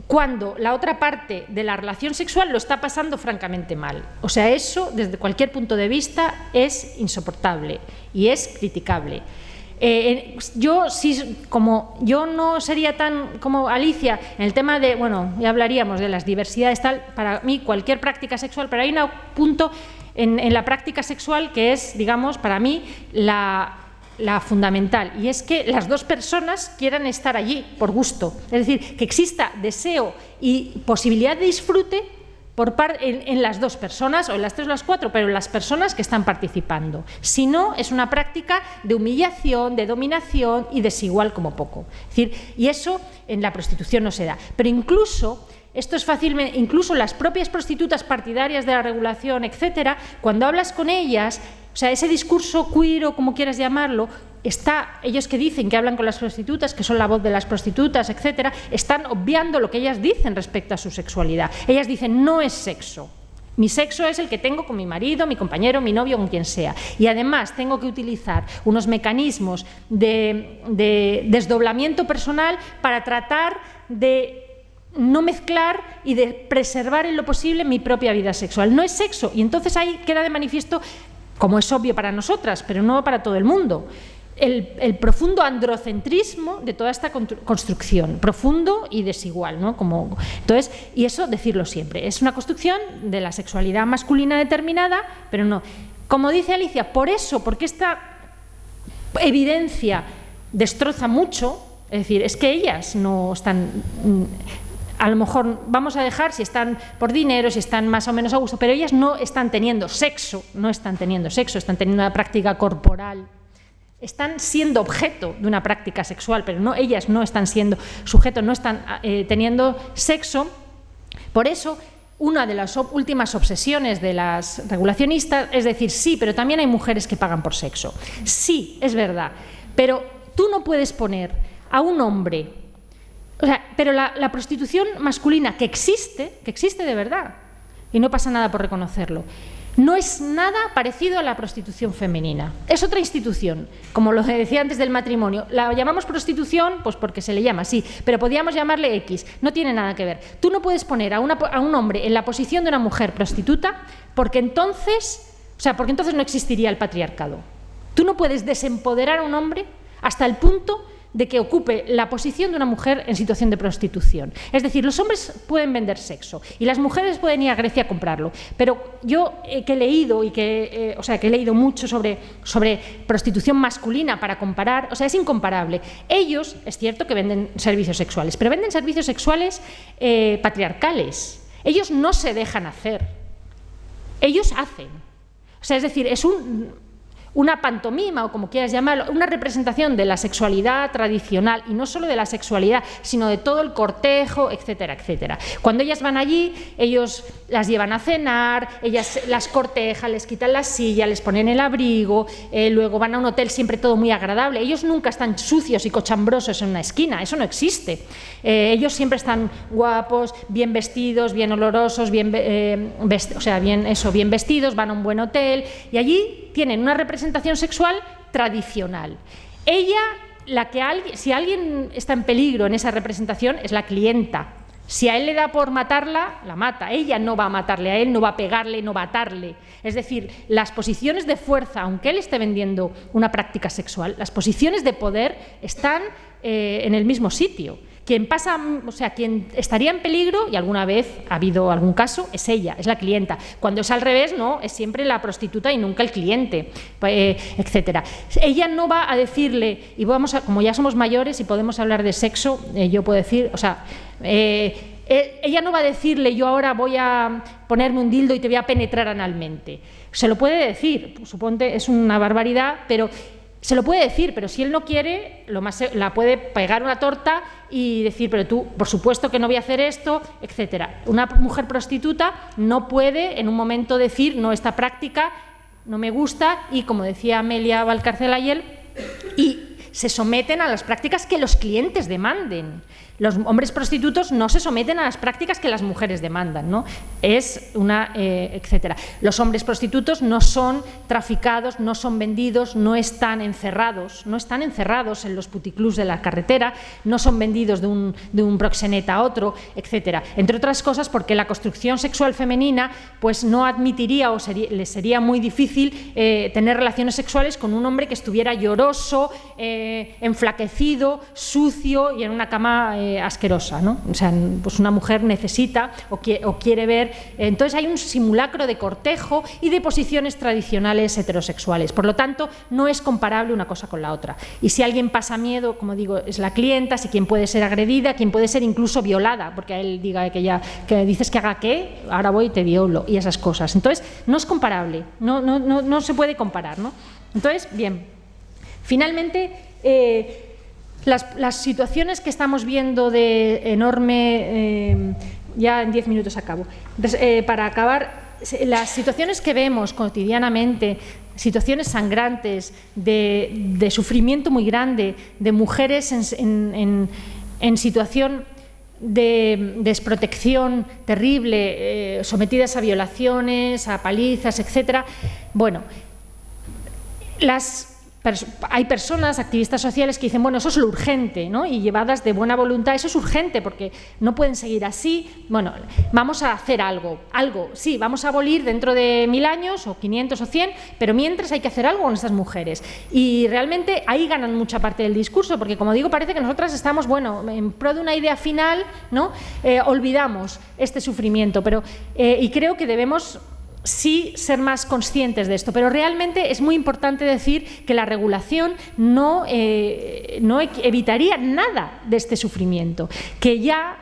cuando la otra parte de la relación sexual lo está pasando francamente mal. O sea, eso, desde cualquier punto de vista, es insoportable y es criticable. Yo no sería tan como Alicia en el tema de, bueno, ya hablaríamos de las diversidades, tal, para mí cualquier práctica sexual, pero hay un punto en la práctica sexual que es, digamos, para mí la fundamental, y es que las dos personas quieran estar allí por gusto, es decir, que exista deseo y posibilidad de disfrute en las dos personas, o en las tres o las cuatro, pero en las personas que están participando. Si no, es una práctica de humillación, de dominación y desigual como poco. Es decir, y eso en la prostitución no se da. Pero incluso, esto es fácilmente, incluso las propias prostitutas partidarias de la regulación, etcétera, cuando hablas con ellas, o sea, ese discurso queer o como quieras llamarlo, ellos que dicen que hablan con las prostitutas, que son la voz de las prostitutas, etcétera, están obviando lo que ellas dicen respecto a su sexualidad. Ellas dicen, no es sexo. Mi sexo es el que tengo con mi marido, mi compañero, mi novio, con quien sea. Y además tengo que utilizar unos mecanismos de desdoblamiento personal para tratar de no mezclar y de preservar en lo posible mi propia vida sexual. No es sexo. Y entonces ahí queda de manifiesto, como es obvio para nosotras, pero no para todo el mundo, el profundo androcentrismo de toda esta construcción, profundo y desigual, ¿no? Entonces, y eso decirlo siempre, es una construcción de la sexualidad masculina determinada, pero no. Como dice Alicia, porque esta evidencia destroza mucho, es decir, es que ellas no están... A lo mejor vamos a dejar si están por dinero, si están más o menos a gusto, pero ellas no están teniendo sexo, están teniendo una práctica corporal. Están siendo objeto de una práctica sexual, pero ellas no están siendo sujetos, no están teniendo sexo. Por eso, una de las últimas obsesiones de las regulacionistas es decir, sí, pero también hay mujeres que pagan por sexo. Sí, es verdad, pero tú no puedes poner a un hombre... O sea, pero la prostitución masculina que existe de verdad, y no pasa nada por reconocerlo, no es nada parecido a la prostitución femenina. Es otra institución, como lo decía antes del matrimonio. La llamamos prostitución pues porque se le llama así, pero podríamos llamarle X. No tiene nada que ver. Tú no puedes poner a un hombre en la posición de una mujer prostituta porque entonces no existiría el patriarcado. Tú no puedes desempoderar a un hombre hasta el punto de que ocupe la posición de una mujer en situación de prostitución. Es decir, los hombres pueden vender sexo y las mujeres pueden ir a Grecia a comprarlo, pero yo que he leído que he leído mucho sobre prostitución masculina para comparar, es incomparable. Ellos, es cierto que venden servicios sexuales, pero venden servicios sexuales patriarcales. Ellos no se dejan hacer, ellos hacen. Es decir, es una pantomima, o como quieras llamarlo, una representación de la sexualidad tradicional, y no solo de la sexualidad, sino de todo el cortejo, etcétera, etcétera. Cuando ellas van allí, ellos las llevan a cenar, ellas las cortejan, les quitan la silla, les ponen el abrigo, luego van a un hotel, siempre todo muy agradable. Ellos nunca están sucios y cochambrosos en una esquina, eso no existe. Ellos siempre están guapos, bien vestidos, bien olorosos, bien vestidos, van a un buen hotel, y allí tienen una representación sexual tradicional. Si alguien está en peligro en esa representación, es la clienta. Si a él le da por matarla, la mata. Ella no va a matarle a él, no va a pegarle, no va a atarle. Es decir, las posiciones de fuerza, aunque él esté vendiendo una práctica sexual, las posiciones de poder están en el mismo sitio. Quien estaría en peligro, y alguna vez ha habido algún caso, es ella, es la clienta. Cuando es al revés, no, es siempre la prostituta y nunca el cliente, etcétera. Ella no va a decirle, y como ya somos mayores y podemos hablar de sexo, yo puedo decir, ella no va a decirle, yo ahora voy a ponerme un dildo y te voy a penetrar analmente. Se lo puede decir, suponte, es una barbaridad, pero se lo puede decir, pero si él no quiere, la puede pegar una torta y decir, pero tú, por supuesto que no voy a hacer esto, etcétera. Una mujer prostituta no puede en un momento decir, no, esta práctica no me gusta, y como decía Amelia Valcárcel ayer, y se someten a las prácticas que los clientes demanden. Los hombres prostitutos no se someten a las prácticas que las mujeres demandan, ¿no? Etcétera. Los hombres prostitutos no son traficados, no son vendidos, no están encerrados en los puticlubs de la carretera, no son vendidos de un proxeneta a otro, etcétera. Entre otras cosas porque la construcción sexual femenina pues no admitiría, o les sería muy difícil tener relaciones sexuales con un hombre que estuviera lloroso, enflaquecido, sucio y en una cama asquerosa, ¿no? Pues una mujer necesita o quiere ver. Entonces hay un simulacro de cortejo y de posiciones tradicionales heterosexuales. Por lo tanto, no es comparable una cosa con la otra. Y si alguien pasa miedo, como digo, es la clienta, si quien puede ser agredida, quien puede ser incluso violada, porque a él diga que dices que haga qué, ahora voy y te violo, y esas cosas. Entonces, no es comparable, no se puede comparar, ¿no? Entonces, bien, finalmente, las situaciones que estamos viendo de enorme, ya en 10 minutos acabo, para acabar, las situaciones que vemos cotidianamente, situaciones sangrantes, de sufrimiento muy grande, de mujeres en situación de desprotección terrible, sometidas a violaciones, a palizas, etcétera. Bueno, hay personas, activistas sociales, que dicen, bueno, eso es lo urgente, ¿no? Y llevadas de buena voluntad, eso es urgente porque no pueden seguir así. Bueno, vamos a hacer algo, sí, vamos a abolir dentro de 1000 años o 500 o 100, pero mientras hay que hacer algo con estas mujeres. Y realmente ahí ganan mucha parte del discurso, porque como digo, parece que nosotras estamos, bueno, en pro de una idea final, ¿no? Olvidamos este sufrimiento, pero y creo que debemos sí ser más conscientes de esto, pero realmente es muy importante decir que la regulación no evitaría nada de este sufrimiento, que ya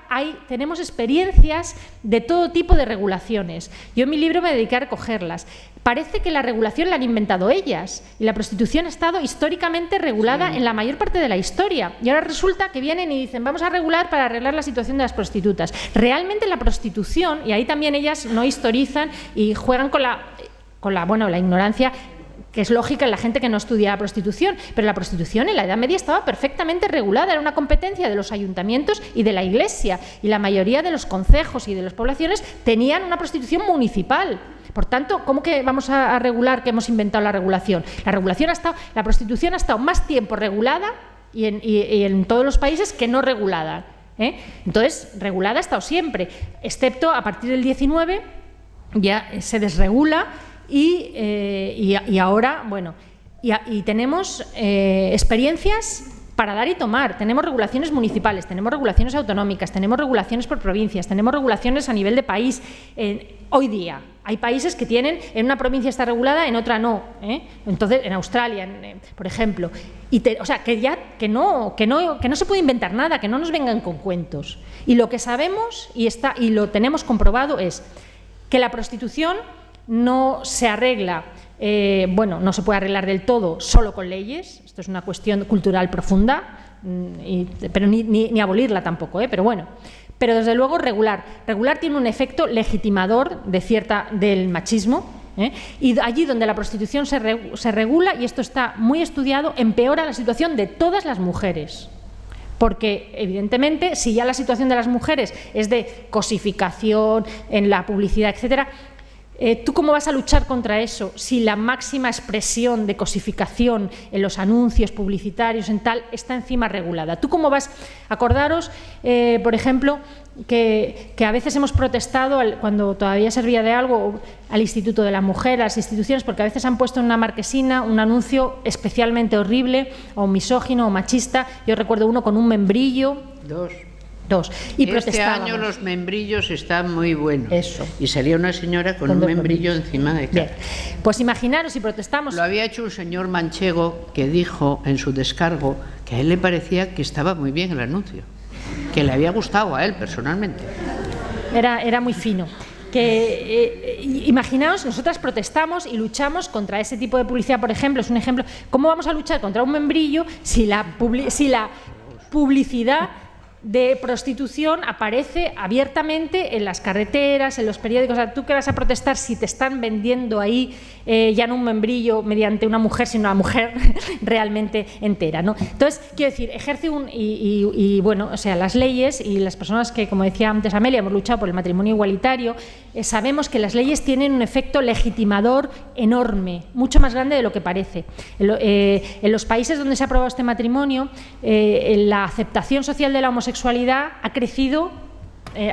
tenemos experiencias de todo tipo de regulaciones. Yo en mi libro me dediqué a recogerlas. Parece que la regulación la han inventado ellas y la prostitución ha estado históricamente regulada en la mayor parte de la historia, y ahora resulta que vienen y dicen vamos a regular para arreglar la situación de las prostitutas. Realmente la prostitución, y ahí también ellas no historizan y juegan con la ignorancia que es lógica en la gente que no estudia prostitución, pero la prostitución en la Edad Media estaba perfectamente regulada, era una competencia de los ayuntamientos y de la Iglesia, y la mayoría de los concejos y de las poblaciones tenían una prostitución municipal. Por tanto, ¿cómo que vamos a regular que hemos inventado la regulación? La prostitución ha estado más tiempo regulada y en todos los países que no regulada. Entonces, regulada ha estado siempre, excepto a partir del 19 ya se desregula y ahora, bueno, y tenemos experiencias para dar y tomar. Tenemos regulaciones municipales, tenemos regulaciones autonómicas, tenemos regulaciones por provincias, tenemos regulaciones a nivel de país. Hoy día hay países que tienen, en una provincia está regulada, en otra no. Entonces, en Australia, por ejemplo. O sea, que no se puede inventar nada, que no nos vengan con cuentos. Y lo que sabemos y lo tenemos comprobado es que la prostitución no se arregla. No se puede arreglar del todo solo con leyes, esto es una cuestión cultural profunda, pero ni abolirla tampoco, pero bueno. Pero desde luego regular tiene un efecto legitimador del machismo, y allí donde la prostitución se regula, y esto está muy estudiado, empeora la situación de todas las mujeres. Porque, evidentemente, si ya la situación de las mujeres es de cosificación en la publicidad, etcétera, ¿tú cómo vas a luchar contra eso si la máxima expresión de cosificación en los anuncios publicitarios en tal está encima regulada? ¿Tú cómo vas? Acordaros, por ejemplo, que a veces hemos protestado cuando todavía servía de algo al Instituto de la Mujer, a las instituciones, porque a veces han puesto en una marquesina un anuncio especialmente horrible o misógino o machista. Yo recuerdo uno con un membrillo. Dos. Y este año los membrillos están muy buenos. Eso. Y salía una señora con un membrillo encima de cara. Pues imaginaros si protestamos. Lo había hecho un señor manchego que dijo en su descargo que a él le parecía que estaba muy bien el anuncio, que le había gustado a él personalmente. Era muy fino. Imaginaos, nosotras protestamos y luchamos contra ese tipo de publicidad, por ejemplo, es un ejemplo. ¿Cómo vamos a luchar contra un membrillo si la publicidad de prostitución aparece abiertamente en las carreteras, en los periódicos? O sea, ¿tú qué vas a protestar si te están vendiendo ahí ya no un membrillo mediante una mujer, sino una mujer realmente entera, ¿no? Entonces, quiero decir, ejerce bueno, o sea, las leyes y las personas que, como decía antes Amelia, hemos luchado por el matrimonio igualitario, sabemos que las leyes tienen un efecto legitimador enorme, mucho más grande de lo que parece. En los países donde se ha aprobado este matrimonio, la aceptación social de la homosexualidad ha crecido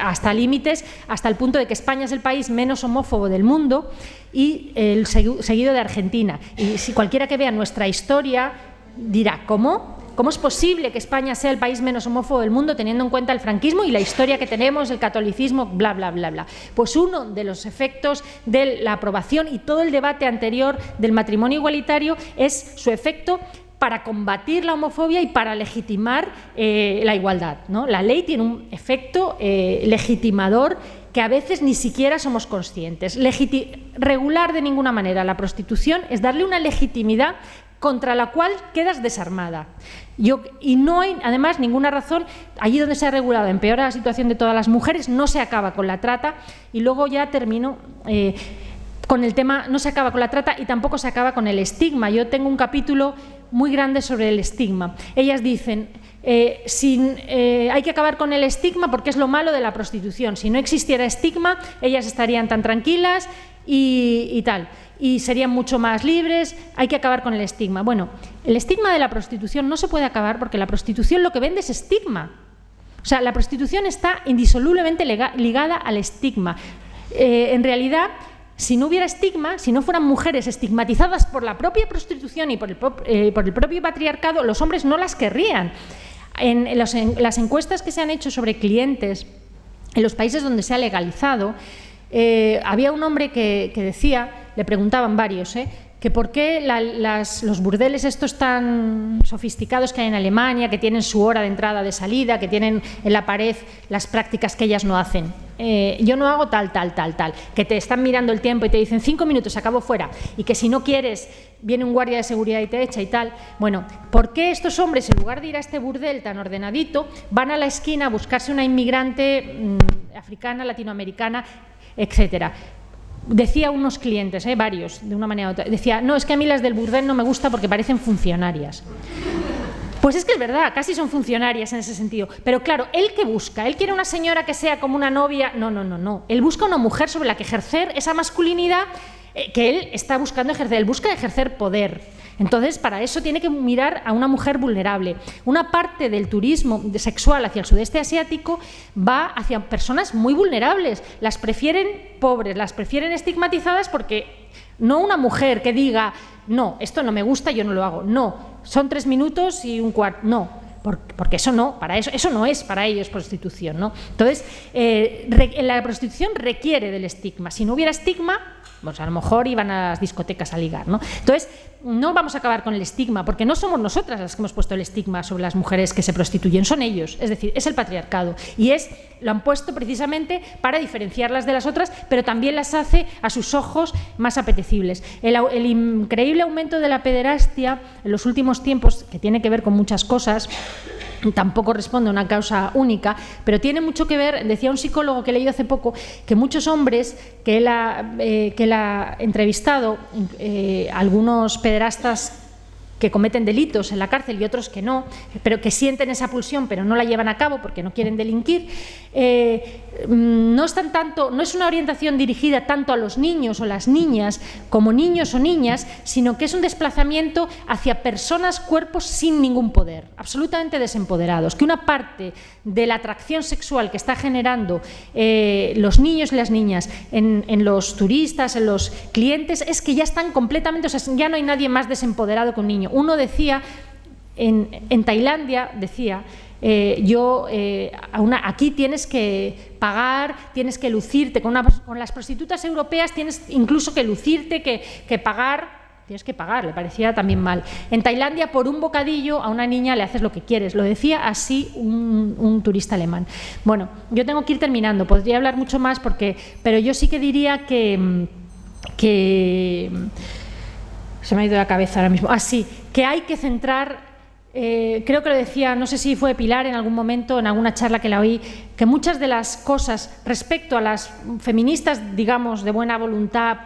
hasta límites, hasta el punto de que España es el país menos homófobo del mundo y seguido de Argentina. Y si cualquiera que vea nuestra historia dirá, ¿cómo? ¿Cómo es posible que España sea el país menos homófobo del mundo teniendo en cuenta el franquismo y la historia que tenemos, el catolicismo, bla, bla, bla, bla? Pues uno de los efectos de la aprobación y todo el debate anterior del matrimonio igualitario es su efecto para combatir la homofobia y para legitimar la igualdad, ¿no? La ley tiene un efecto legitimador que a veces ni siquiera somos conscientes. Regular de ninguna manera la prostitución es darle una legitimidad contra la cual quedas desarmada. Y no hay, además, ninguna razón. Allí donde se ha regulado empeora la situación de todas las mujeres, no se acaba con la trata. Y luego ya termino con el tema, no se acaba con la trata y tampoco se acaba con el estigma. Yo tengo un capítulo muy grande sobre el estigma. Ellas dicen, hay que acabar con el estigma porque es lo malo de la prostitución. Si no existiera estigma, ellas estarían tan tranquilas y tal, y serían mucho más libres. Hay que acabar con el estigma. Bueno, el estigma de la prostitución no se puede acabar porque la prostitución lo que vende es estigma. O sea, la prostitución está indisolublemente ligada al estigma. En realidad, si no hubiera estigma, si no fueran mujeres estigmatizadas por la propia prostitución y por el propio patriarcado, los hombres no las querrían. En las encuestas que se han hecho sobre clientes en los países donde se ha legalizado, había un hombre que decía, le preguntaban varios, que por qué los burdeles estos tan sofisticados que hay en Alemania, que tienen su hora de entrada, de salida, que tienen en la pared las prácticas que ellas no hacen. Yo no hago tal, que te están mirando el tiempo y te dicen 5 minutos, acabo fuera, y que si no quieres viene un guardia de seguridad y te echa y tal. Bueno, ¿por qué estos hombres, en lugar de ir a este burdel tan ordenadito, van a la esquina a buscarse una inmigrante africana, latinoamericana, etcétera? Decía unos clientes, varios, de una manera u otra, decía, no, es que a mí las del burdel no me gusta porque parecen funcionarias. Pues es que es verdad, casi son funcionarias en ese sentido. Pero claro, ¿él qué busca? ¿Él quiere una señora que sea como una novia? No. Él busca una mujer sobre la que ejercer esa masculinidad que él está buscando ejercer. Él busca ejercer poder. Entonces, para eso tiene que mirar a una mujer vulnerable. Una parte del turismo sexual hacia el sudeste asiático va hacia personas muy vulnerables. Las prefieren pobres, las prefieren estigmatizadas porque no una mujer que diga, no, esto no me gusta, yo no lo hago. No, son 3 minutos y un cuarto. No, porque eso no, eso no es para ellos prostitución, ¿no? Entonces, la prostitución requiere del estigma. Si no hubiera estigma, pues a lo mejor iban a las discotecas a ligar, ¿no? Entonces, no vamos a acabar con el estigma, porque no somos nosotras las que hemos puesto el estigma sobre las mujeres que se prostituyen, son ellos, es decir, es el patriarcado. Y lo han puesto precisamente para diferenciarlas de las otras, pero también las hace a sus ojos más apetecibles. El increíble aumento de la pederastia en los últimos tiempos, que tiene que ver con muchas cosas, tampoco responde a una causa única, pero tiene mucho que ver, decía un psicólogo que he leído hace poco, que muchos hombres que él ha entrevistado, algunos pederastas que cometen delitos en la cárcel y otros que no, pero que sienten esa pulsión pero no la llevan a cabo porque no quieren delinquir, no es una orientación dirigida tanto a los niños o las niñas como niños o niñas, sino que es un desplazamiento hacia personas, cuerpos sin ningún poder, absolutamente desempoderados, que una parte de la atracción sexual que está generando los niños y las niñas en los turistas, en los clientes, es que ya están completamente, o sea, ya no hay nadie más desempoderado que un niño. Uno decía, en Tailandia, decía, aquí tienes que pagar, tienes que lucirte, con las prostitutas europeas tienes incluso que lucirte, que pagar, tienes que pagar, le parecía también mal. En Tailandia, por un bocadillo, a una niña le haces lo que quieres, lo decía así un turista alemán. Bueno, yo tengo que ir terminando, podría hablar mucho más, pero yo sí que diría que se me ha ido la cabeza ahora mismo. Que hay que centrar, creo que lo decía, no sé si fue Pilar en algún momento, en alguna charla que la oí, que muchas de las cosas respecto a las feministas, digamos, de buena voluntad,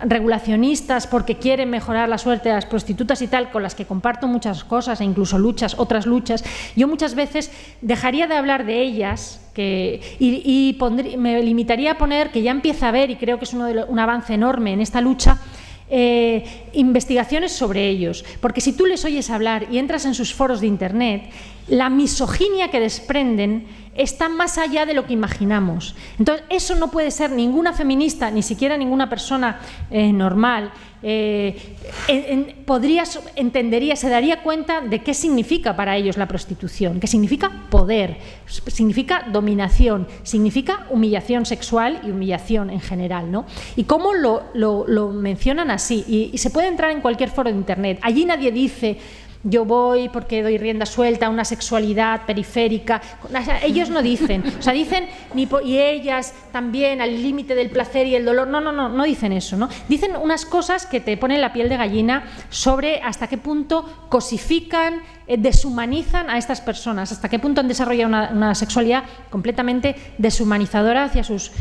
regulacionistas, porque quieren mejorar la suerte de las prostitutas y tal, con las que comparto muchas cosas e incluso otras luchas, yo muchas veces dejaría de hablar de ellas y me limitaría a poner, que ya empieza a haber, y creo que es un avance enorme en esta lucha, investigaciones sobre ellos, porque si tú les oyes hablar y entras en sus foros de internet, la misoginia que desprenden está más allá de lo que imaginamos. Entonces, eso no puede ser ninguna feminista, ni siquiera ninguna persona normal, entendería, se daría cuenta de qué significa para ellos la prostitución, que significa poder, significa dominación, significa humillación sexual y humillación en general, ¿no? Y cómo lo mencionan así, y se puede entrar en cualquier foro de internet. Allí nadie dice: yo voy porque doy rienda suelta a una sexualidad periférica. Ellos no dicen, o sea, dicen y ellas también al límite del placer y el dolor. No dicen eso, ¿no? Dicen unas cosas que te ponen la piel de gallina sobre hasta qué punto cosifican, deshumanizan a estas personas, hasta qué punto han desarrollado una sexualidad completamente deshumanizadora hacia sus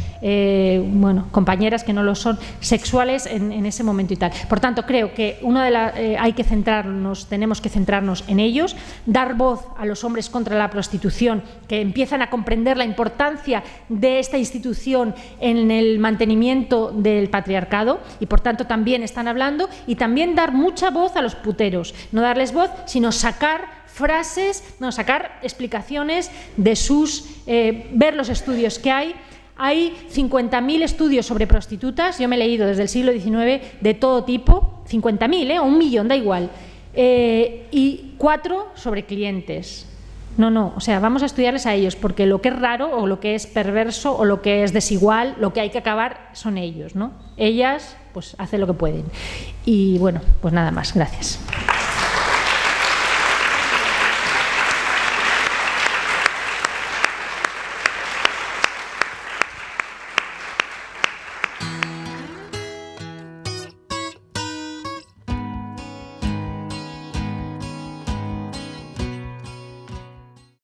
compañeras que no lo son, sexuales en ese momento y tal. Por tanto, creo que tenemos que centrarnos en ellos, dar voz a los hombres contra la prostitución, que empiezan a comprender la importancia de esta institución en el mantenimiento del patriarcado y por tanto también están hablando, y también dar mucha voz a los puteros, no darles voz, sino sacar explicaciones de ver los estudios que hay. Hay 50.000 estudios sobre prostitutas, yo me he leído desde el siglo XIX de todo tipo, 50.000, o 1.000.000, da igual, y 4 sobre clientes. O sea, vamos a estudiarles a ellos, porque lo que es raro o lo que es perverso o lo que es desigual, lo que hay que acabar son ellos, ¿no? Ellas, pues, hacen lo que pueden. Y bueno, pues nada más, gracias.